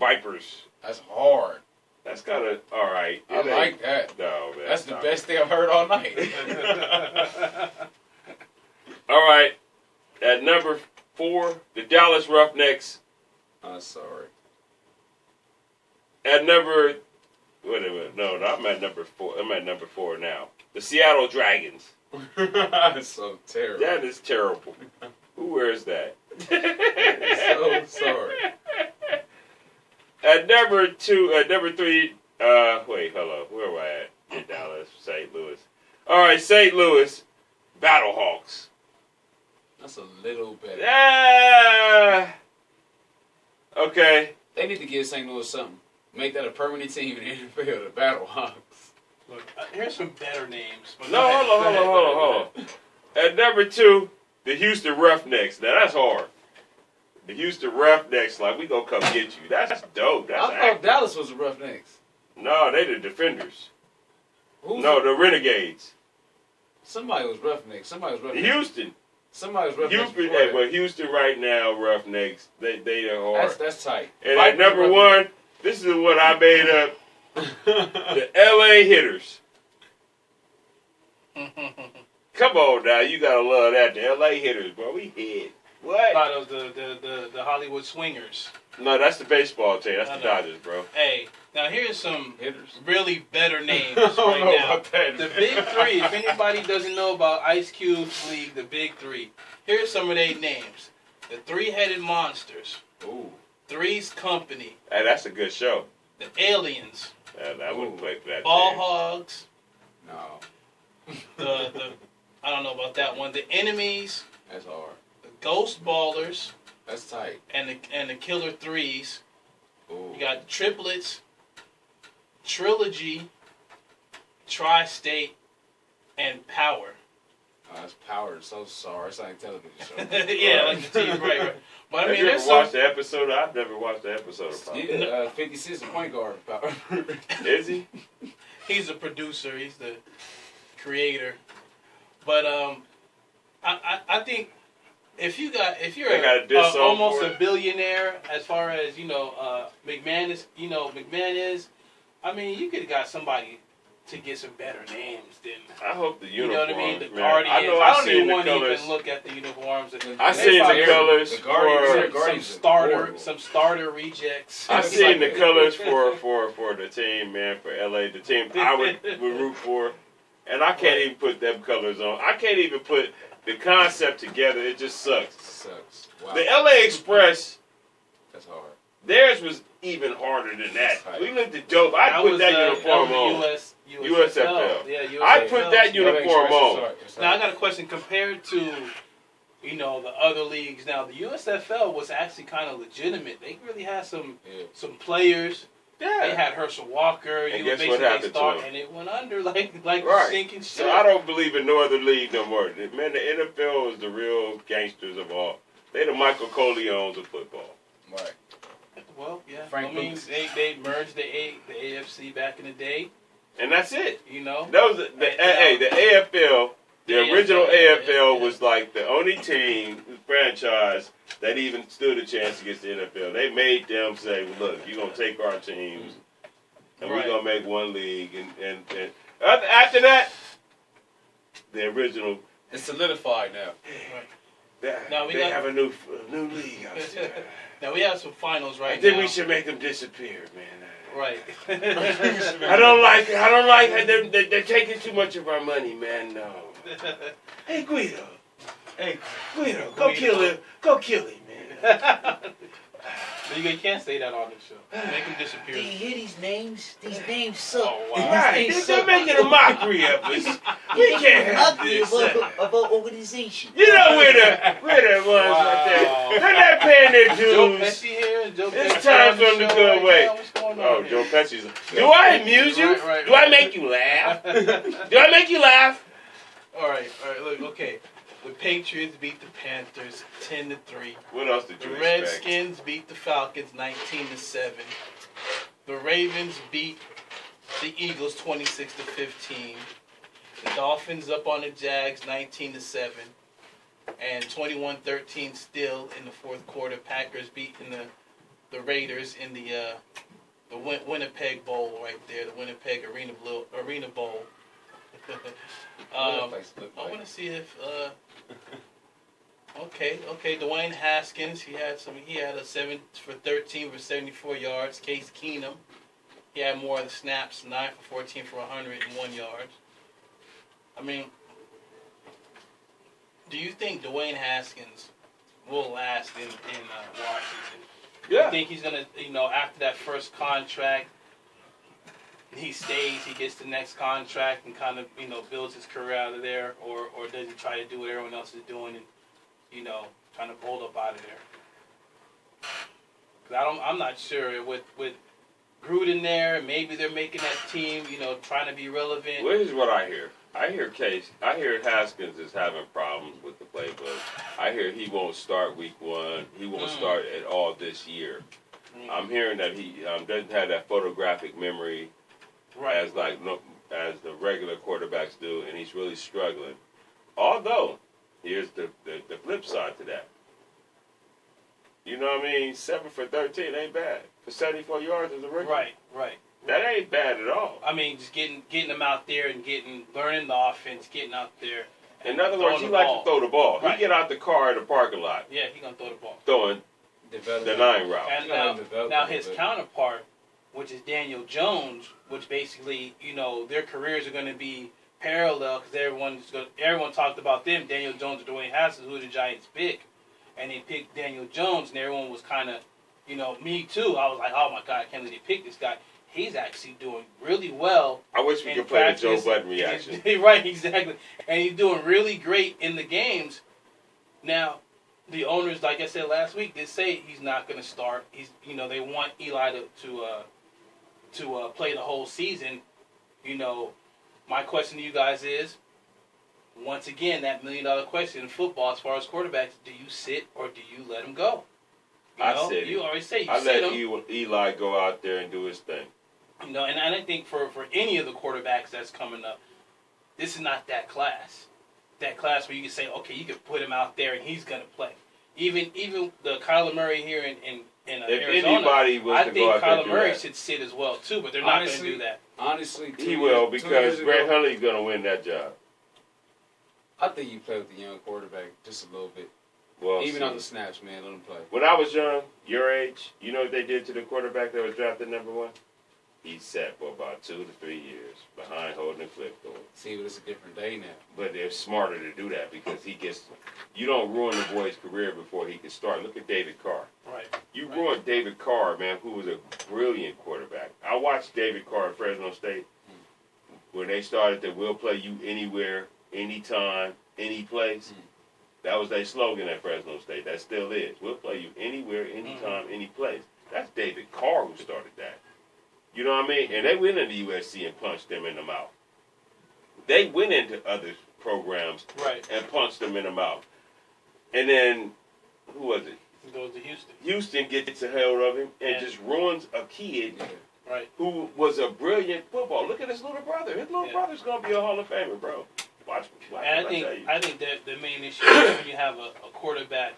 S10: Vipers.
S6: That's hard.
S10: That's kind of all right.
S6: I like that.
S10: No, man.
S6: That's the best thing I've heard all night.
S10: All right. At number 4, the Dallas Roughnecks.
S6: I'm sorry.
S10: At number, wait a minute. No, I'm at number 4. I'm at number 4 now. The Seattle Dragons.
S6: That's so terrible.
S10: That is terrible. Who wears that?
S6: I'm so sorry.
S10: At number 3, wait, hello. Where am I at? In Dallas, St. Louis. All right, St. Louis, Battlehawks.
S6: That's a little better.
S10: Yeah. Okay.
S6: They need to give St. Louis something. Make that a permanent team in the NFL, the Battlehawks.
S12: Look, here's some better names.
S10: No, hold on. At number 2, the Houston Roughnecks. Now that's hard. The Houston Roughnecks, like we gonna come get you. That's dope. That's
S6: I thought Dallas was the Roughnecks.
S10: No, they the Defenders.
S6: Who's
S10: No, the Renegades.
S6: Somebody was Roughnecks. Somebody was Roughnecks.
S10: Houston.
S6: Somebody was Roughnecks.
S10: Houston, hey, but Houston right now, Roughnecks, they are hard.
S6: That's tight.
S10: And at number 1, this is what I made up. The LA Hitters. Come on now, you gotta love that. The LA Hitters, bro. We hit. What?
S12: I thought it was the Hollywood Swingers.
S10: No, that's the baseball team. That's the Dodgers, bro.
S12: Hey, now here's some
S6: Hitters.
S12: really better names
S6: I don't
S12: right
S6: know
S12: now.
S6: about that.
S12: The Big 3. If anybody doesn't know about Ice Cube's league, the Big 3. Here's some of their names: the Three-Headed Monsters,
S6: Ooh.
S12: Three's Company,
S10: Hey, that's a good show.
S12: the Aliens,
S10: I wouldn't play for that
S12: Ball
S10: team.
S12: Hogs,
S6: No.
S12: the I don't know about that one. The Enemies,
S6: That's hard.
S12: the Ghost Ballers,
S6: That's tight.
S12: and the Killer Threes.
S6: Ooh.
S12: You got the Triplets, Trilogy, Tri-State, and Power.
S6: That's Power. So sorry. It's like a television show.
S12: Yeah, like the team, right. But I
S10: Have
S12: mean,
S10: you
S12: there's
S10: ever watched the episode? I've never watched the episode of Power.
S6: Yeah, 56 point guard. Power.
S10: Is he?
S12: He's the producer. He's the creator. But I think if you're
S10: They got a diss song
S12: almost
S10: for
S12: a
S10: it?
S12: billionaire as far as McMahon is. I mean, you could have got somebody to get some better names than.
S10: I hope the
S12: You
S10: uniforms,
S12: know what I mean? The
S10: man.
S12: Guardians.
S10: I know
S12: I
S10: I
S12: don't
S10: seen
S12: even
S10: the
S12: want to
S10: colors.
S12: even look at the uniforms.
S10: I seen the colors
S6: The Guardians.
S10: for.
S12: Some starter rejects.
S10: I seen the colors for the team, man, for LA, the team I would root for, and I can't even put them colors on. I can't even put the concept together. It just sucks.
S6: Sucks. Wow.
S10: The LA Express,
S6: That's hard.
S10: theirs was even harder than that.
S6: Right.
S10: We looked at dope. I put that uniform on. USFL.
S12: Yeah, USFL.
S10: I put that uniform on.
S12: Now I got a question. Compared to, the other leagues. Now the USFL was actually kind of legitimate. They really had some players.
S10: Yeah.
S12: They had Herschel Walker.
S10: And
S12: You
S10: guess
S12: would
S10: what
S12: basically
S10: happened to
S12: start,
S10: him?
S12: and it went under like
S10: Right.
S12: sinking ship.
S10: So I don't believe in no other league no more. Man, the NFL is the real gangsters of all. They the Michael Corleones of football.
S6: Right.
S12: Well, yeah.
S6: Frank
S12: I mean,
S6: Lucas.
S12: they merged the AFC back in the day.
S10: And that's it.
S12: You know?
S10: That was the AFL, the original AFL was like the only team, franchise, that even stood a chance against the NFL. They made them say, well, look, you're going to take our teams, and we're going to make one league. And after that, the original...
S6: It's solidified now.
S12: Now
S10: they have a new league out there.
S12: Now we have some finals right now.
S10: I think we should make them disappear, man.
S12: Right.
S10: I don't like it. They're taking too much of our money, man. No. Hey, Guido. Go kill him. Go kill him, man.
S12: You can't say that on the show. Make him disappear.
S20: Do you hear these names? These names suck.
S12: Oh, wow.
S10: Right. They're making a mockery of us. We can't have this.
S20: Of our organization.
S10: You know we're the ones right there. They're not paying their dues.
S12: Joe Pesci here.
S10: It's time for them to go away. Oh, Joe Pesci's. Do I amuse you?
S12: Right.
S10: Do I make you laugh? Do I make you laugh?
S12: All right. Look, okay. The Patriots beat the Panthers 10-3.
S10: What else did you
S12: expect? The Redskins beat the Falcons 19-7. The Ravens beat the Eagles 26-15. The Dolphins up on the Jags 19-7. And 21-13 still in the fourth quarter. Packers beating the Raiders in the Winnipeg Bowl right there, the Winnipeg Arena Bowl. I want to see if okay, Dwayne Haskins, he had a 7 for 13 for 74 yards. Case Keenum, he had more of the snaps, 9 for 14 for 101 yards. I mean, do you think Dwayne Haskins will last in Washington?
S10: Yeah.
S12: You think he's gonna, after that first contract, he stays, he gets the next contract and kind of, builds his career out of there, or does he try to do what everyone else is doing and, trying to bolt up out of there? 'Cause I'm not sure with Gruden there, maybe they're making that team, trying to be relevant.
S10: Well, here's what I hear. I hear Haskins is having problems with the playbook. I hear he won't start week 1. He won't start at all this year. I'm hearing that he doesn't have that photographic memory as the regular quarterbacks do, and he's really struggling. Although, here's the flip side to that. You know what I mean? 7 for 13 ain't bad. For 74 yards as a rookie.
S12: Right.
S10: That ain't bad at all.
S12: I mean, just getting them out there and learning the offense, getting out there.
S10: In other words, he likes to throw the ball.
S12: Right.
S10: He get out the car in the parking lot.
S12: Yeah, he gonna throw the ball.
S10: Throwing the 9 route.
S12: And now his counterpart, which is Daniel Jones, which basically, their careers are going to be parallel because everyone talked about them. Daniel Jones and Dwayne Haskins, who the Giants pick, and they picked Daniel Jones, and everyone was kind of, me too. I was like, oh my God, I can't believe they picked this guy. He's actually doing really well.
S10: I wish we could play the Joe Budden reaction.
S12: Right, exactly. And he's doing really great in the games. Now, the owners, like I said last week, did say he's not going to start. They want Eli to play the whole season. My question to you guys is, once again, that $1 million question in football as far as quarterbacks: do you sit or do you let him go? You always say you sit him.
S10: I let Eli go out there and do his thing.
S12: And I think for any of the quarterbacks that's coming up, this is not that class. That class where you can say, okay, you can put him out there and he's going to play. Even the Kyler Murray here in Arizona, I think Kyler Murray should sit as well too, but they're not going to do that.
S6: Honestly,
S10: he will because Brett Hundley's going to win that job.
S6: I think you play with the young quarterback just a little bit.
S10: Well,
S6: even on the snaps, man, let him play.
S10: When I was young, your age, you know what they did to the quarterback that was drafted number 1? He sat for about 2 to 3 years behind holding the clipboard.
S6: See, but it's a different day now.
S10: But they're smarter to do that because you don't ruin the boy's career before he can start. Look at David Carr.
S12: Right.
S10: You ruined David Carr, man, who was a brilliant quarterback. I watched David Carr at Fresno State when they started that we'll play you anywhere, anytime, any place. That was their slogan at Fresno State. That still is. We'll play you anywhere, anytime, any place. That's David Carr who started that. You know what I mean? And they went into USC and punched them in the mouth. They went into other programs and punched them in the mouth. And then, who was it?
S12: He goes to Houston.
S10: Houston gets a hold of him and just ruins a kid
S12: Right.
S10: who was a brilliant football. Look at his little brother. His little brother's gonna be a Hall of Famer, bro. Watch
S12: And
S10: what I tell you.
S12: I think that the main issue is when you have a quarterback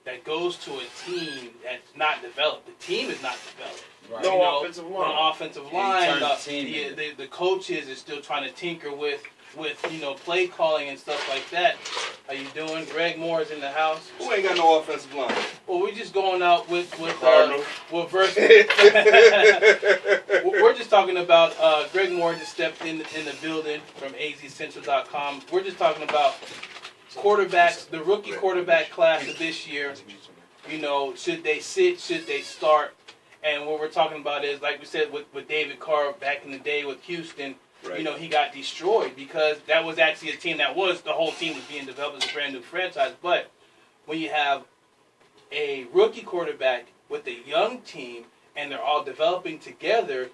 S12: that goes to a team that's not developed. The team is not developed.
S10: Right.
S12: You
S10: No
S12: know,
S10: offensive line.
S12: No offensive
S6: Yeah, he
S12: line.
S6: turned the team
S12: The coaches is still trying to tinker with play calling and stuff like that. How you doing? Greg Moore is in the house.
S21: Who ain't got no offensive line?
S12: Well, we're just going out with
S21: Cardinals.
S12: versus. We're just talking about Greg Moore just stepped in the building from azcentral.com. We're just talking about quarterbacks, the rookie quarterback class of this year. You know, should they sit? Should they start? And what we're talking about is, like we said with David Carr back in the day with Houston.
S21: Right.
S12: You know, he got destroyed because that was actually a team the whole team was being developed as a brand new franchise. But when you have a rookie quarterback with a young team and they're all developing together,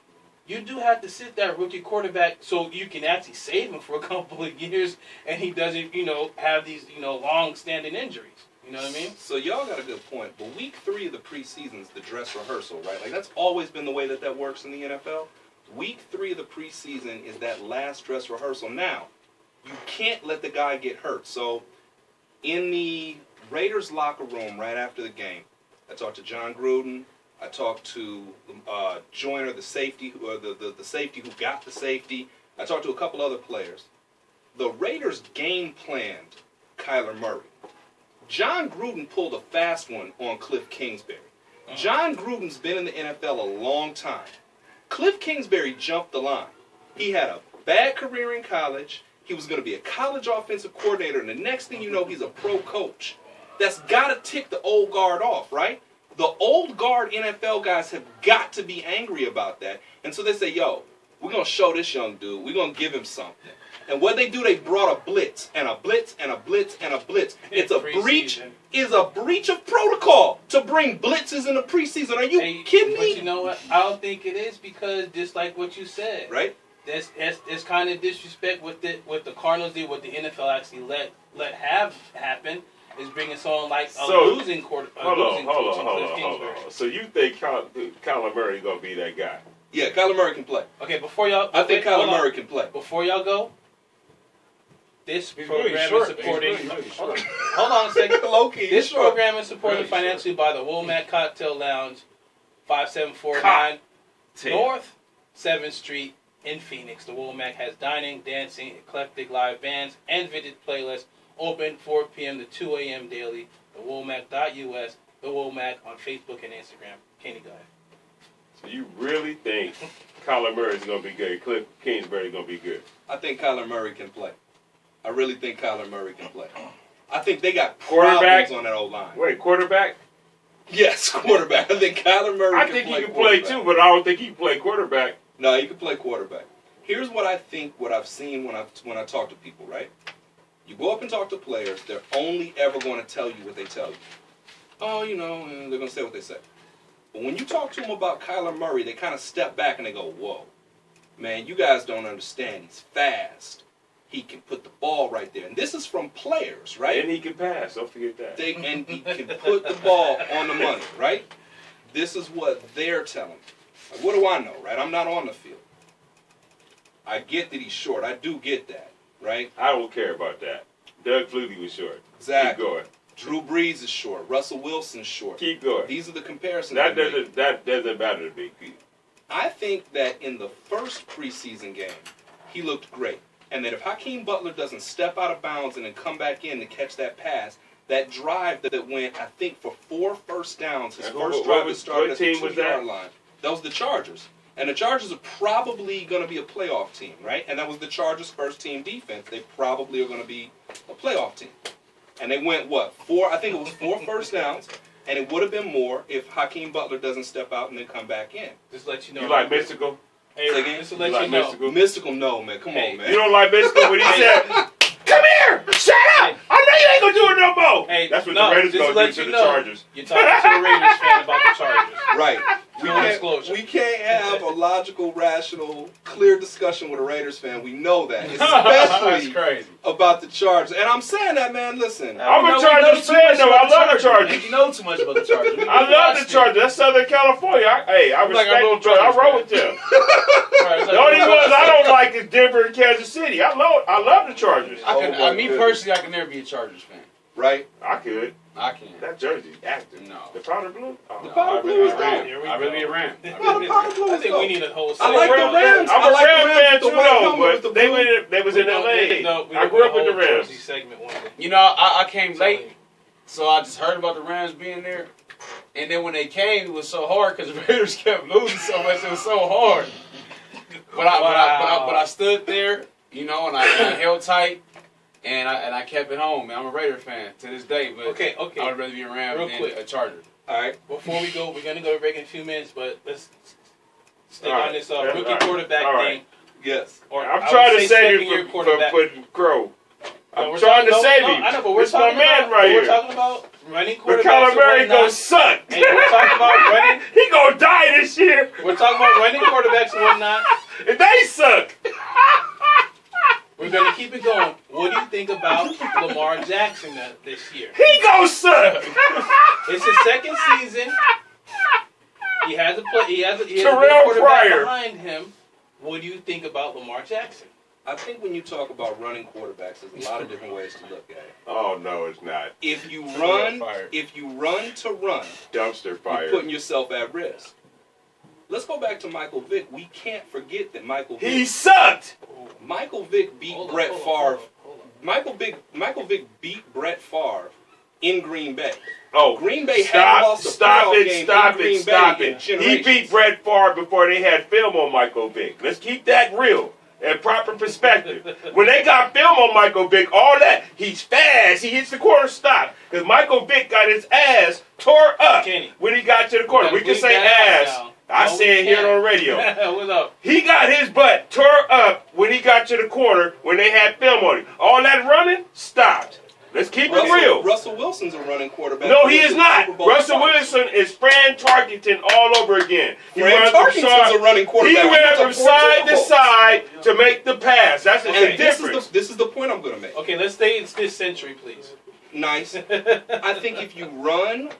S12: you do have to sit that rookie quarterback so you can actually save him for a couple of years and he doesn't, have these, long-standing injuries. You know what I mean?
S21: So y'all got a good point. But week 3 of the preseason is the dress rehearsal, right? Like, that's always been the way that works in the NFL. Week 3 of the preseason is that last dress rehearsal. Now, you can't let the guy get hurt. So, in the Raiders locker room right after the game, I talked to John Gruden. I talked to Joyner, the safety, or the safety who got the safety. I talked to a couple other players. The Raiders game planned Kyler Murray. John Gruden pulled a fast one on Cliff Kingsbury. John Gruden's been in the NFL a long time. Cliff Kingsbury jumped the line. He had a bad career in college. He was going to be a college offensive coordinator, and the next thing you know, he's a pro coach. That's got to tick the old guard off, right? The old guard NFL guys have got to be angry about that. And so they say, yo, we're going to show this young dude. We're going to give him something. And what they do, they brought a blitz, and a blitz, and a blitz, and a blitz. It's a breach. Is a breach of protocol to bring blitzes in the preseason. Are you kidding me?
S12: But you know what? I don't think it is because just like what you said.
S21: Right?
S12: That's kind of disrespect what the Cardinals did, what the NFL actually let have happen, is bringing someone like a losing coach.
S10: Hold on. So you think Kyler Murray gonna be that guy?
S21: Yeah, Kyler Murray can play.
S12: Okay, before y'all...
S21: I think Kyler Murray can play.
S12: Before y'all go, this program is supporting...
S21: Really
S12: hold on a second. This program is supported financially by the Womack Cocktail Lounge, 5749 North 7th Street in Phoenix. The Womack has dining, dancing, eclectic live bands, and vintage playlists open 4 p.m. to 2 a.m. daily. TheWomack.us, The Womack on Facebook and Instagram. Kenny, go ahead.
S10: So you really think Kyler Murray's going to be good? Cliff Kingsbury's going to be good?
S21: I think Kyler Murray can play. I really think Kyler Murray can play. I think they got
S10: quarterback
S21: problems on that old line.
S10: Wait, quarterback?
S21: Yes, quarterback. I think Kyler Murray
S10: I think he can play too, but I don't think he can play quarterback.
S21: No, he can play quarterback. Here's what I think, what I've seen when I talk to people, right? You go up and talk to players, they're only ever going to tell you what they tell you. Oh, and they're going to say what they say. But when you talk to them about Kyler Murray, they kind of step back and they go, whoa, man, you guys don't understand. He's fast. He can put the ball right there. And this is from players, right?
S10: And he can pass. Don't forget that.
S21: And he can put the ball on the money, right? This is what they're telling me. Like, what do I know, right? I'm not on the field. I get that he's short. I do get that, right?
S10: I don't care about that. Doug Flutie was short.
S21: Exactly.
S10: Keep going.
S21: Drew Brees is short. Russell Wilson's short.
S10: Keep going.
S21: These are the comparisons.
S10: That doesn't matter to me.
S21: I think that in the first preseason game, he looked great. And that if Hakeem Butler doesn't step out of bounds and then come back in to catch that pass, that drive that went, I think, for 4 first downs, his first drive that started at the 2-yard line. That was the Chargers. And the Chargers are probably going to be a playoff team, right? And that was the Chargers' first team defense. They probably are going to be a playoff team. And they went, 4? I think it was 4 first downs. And it would have been more if Hakeem Butler doesn't step out and then come back in.
S12: Just let you know.
S10: You like Mystical?
S12: Hey, just to let you know.
S21: Mystical? Mystical, no, man. Come on, man.
S10: You don't like Mystical when he said, come here! Shut up! I know you ain't going to do it no more!
S12: Hey,
S10: that's what the Raiders going to do to the Chargers.
S12: You're talking to a Raiders fan about the Chargers.
S21: Right. We can't have a logical, rational, clear discussion with a Raiders fan. We know that,
S6: That's
S21: especially
S6: crazy.
S21: about the Chargers. And I'm saying that, man. Listen,
S10: I'm a Chargers fan, though. I love the Chargers.
S12: You know too much about the Chargers.
S10: I love the Chargers. That's Southern California. I respect the Chargers. I roll with them. The only ones I don't like is Denver and Kansas City. I love the Chargers.
S6: Me personally, I can never be a Chargers fan.
S21: Right?
S10: I could.
S6: I can't.
S10: That jersey, active.
S6: No.
S10: The powder blue? Oh.
S21: The powder blue is dope.
S6: I'd rather be a Ram.
S12: I think we need a whole.
S21: I like the Rams.
S10: I'm a Ram fan too, though,
S21: with
S10: but
S21: the
S10: they was in L.A. I grew up with the Rams.
S6: You know, I came late, so I just heard about the Rams being there. And then when they came, it was so hard because the Raiders kept losing so much. It was so hard. But I stood there, you know, and I held tight. And I kept it home, man. I'm a Raider fan to this day, but
S12: okay.
S6: I would rather be a Ram than a Charger.
S21: All right.
S12: Before we go, we're going to go to break in a few minutes, but let's stick
S10: All
S12: on
S10: right.
S12: this rookie quarterback thing.
S21: Yes.
S12: Or
S10: I'm trying to save you from putting Crow. I'm trying to save you.
S12: I know, but we're
S10: It's my
S12: talking
S10: man
S12: about,
S10: right here.
S12: We're talking about running
S10: But
S12: quarterbacks.
S10: Kyler Murray gonna suck.
S12: And we're talking about running.
S10: He gonna die this year.
S12: We're talking about running quarterbacks and whatnot.
S10: And they suck.
S12: We're going to keep it going. What do you think about Lamar Jackson this year?
S10: He gonna suck.
S12: It's his second season. He has a good
S10: Terrell
S12: quarterback
S10: Pryor
S12: behind him. What do you think about Lamar Jackson?
S21: I think when you talk about running quarterbacks, there's a lot of different ways to look at it.
S10: Oh no, it's not.
S21: If you run to run,
S10: dumpster fire,
S21: you're putting yourself at risk. Let's go back to Michael Vick. We can't forget that Michael Vick.
S10: He sucked.
S21: Michael Vick beat Brett Favre. Michael Vick beat Brett Favre in Green Bay.
S10: Oh,
S21: Green Bay had lost a playoff game in Green Bay in
S10: He
S21: generations.
S10: beat Brett Favre before they had film on Michael Vick. Let's keep that real and proper perspective. When they got film on Michael Vick, all that, he's fast, he hits the corner stop. Because Michael Vick got his ass tore up when he got to the corner. We can say ass. I say it here on the radio.
S12: What's up?
S10: He got his butt tore up when he got to the corner when they had film on him. All that running stopped. Let's keep it real.
S21: Russell Wilson's a running quarterback.
S10: No, he is not. Russell Wilson is Fran Tarkenton all over again.
S21: Fran Tarkenton's a running quarterback.
S10: He ran from side to side to make the pass. That's the difference.
S21: This is the point I'm going to make.
S12: Okay, let's stay in this century, please.
S21: Nice. I think if you run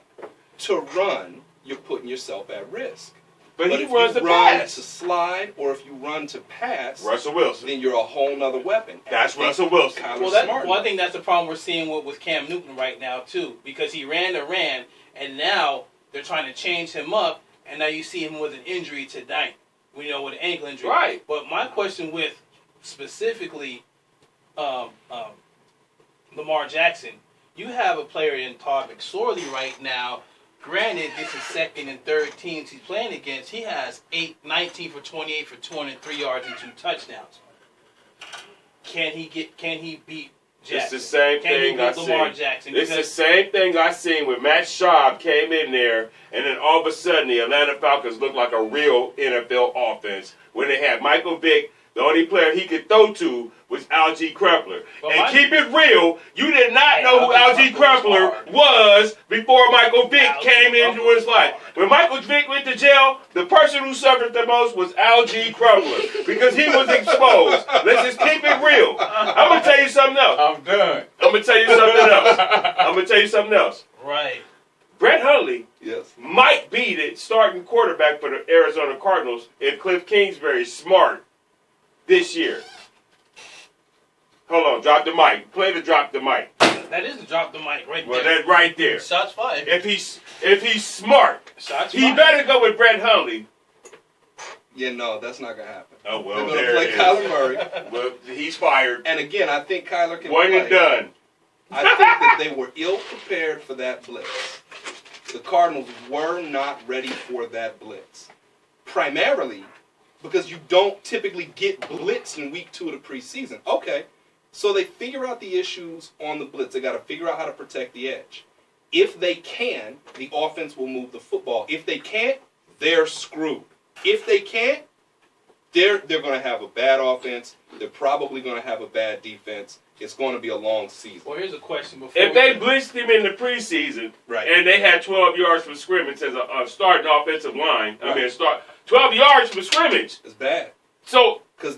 S21: to run, you're putting yourself at risk.
S10: But he
S21: if
S10: runs
S21: you
S10: to
S21: run
S10: pass.
S21: to slide, or if you run to pass,
S10: Russell Wilson,
S21: then you're a whole nother weapon.
S10: That's Russell Wilson.
S12: Well, I think that's the problem we're seeing with Cam Newton right now too, because he ran, and now they're trying to change him up, and now you see him with an injury tonight. We know with an ankle injury.
S10: Right.
S12: But my question with specifically Lamar Jackson, you have a player in Todd McSorley right now. Granted, this is second and third teams he's playing against. He has 19 for 28 for 203 yards and 2 touchdowns. Can he beat Jackson?
S10: It's the same thing I
S12: Lamar
S10: seen.
S12: Jackson?
S10: It's the same thing I seen when Matt Schaub came in there, and then all of a sudden the Atlanta Falcons looked like a real NFL offense when they had Michael Vick. The only player he could throw to was Algie Crumpler. And keep it real, you did not know who Algie Crumpler was before Michael Vick came into his life. When Michael Vick went to jail, the person who suffered the most was Algie Crumpler because he was exposed. Let's just keep it real. I'm going to tell you something else.
S6: I'm done.
S10: I'm going to tell you something else.
S12: Right.
S10: Brett Hundley might be the starting quarterback for the Arizona Cardinals if Cliff Kingsbury's smart this year. Hold on, drop the mic. Play the drop the mic.
S12: That is the drop the mic right there.
S10: Well, that right there.
S12: Shots fired.
S10: If he's smart, he better go with Brett Hundley.
S21: Yeah, no, that's not gonna happen.
S10: Oh well,
S21: they're gonna play Kyler Murray.
S10: Well, he's fired.
S21: And again, I think Kyler can
S10: One
S21: play.
S10: and done.
S21: I think that they were ill prepared for that blitz. The Cardinals were not ready for that blitz, primarily because you don't typically get blitz in week 2 of the preseason. Okay. So they figure out the issues on the blitz. They got to figure out how to protect the edge. If they can, the offense will move the football. If they can't, they're screwed. If they can't, they're going to have a bad offense. They're probably going to have a bad defense. It's going to be a long season.
S12: Well, here's a question before.
S10: If they blitzed him in the preseason, and they had 12 yards from scrimmage as a starting offensive line, 12 yards from scrimmage.
S21: It's bad.
S10: So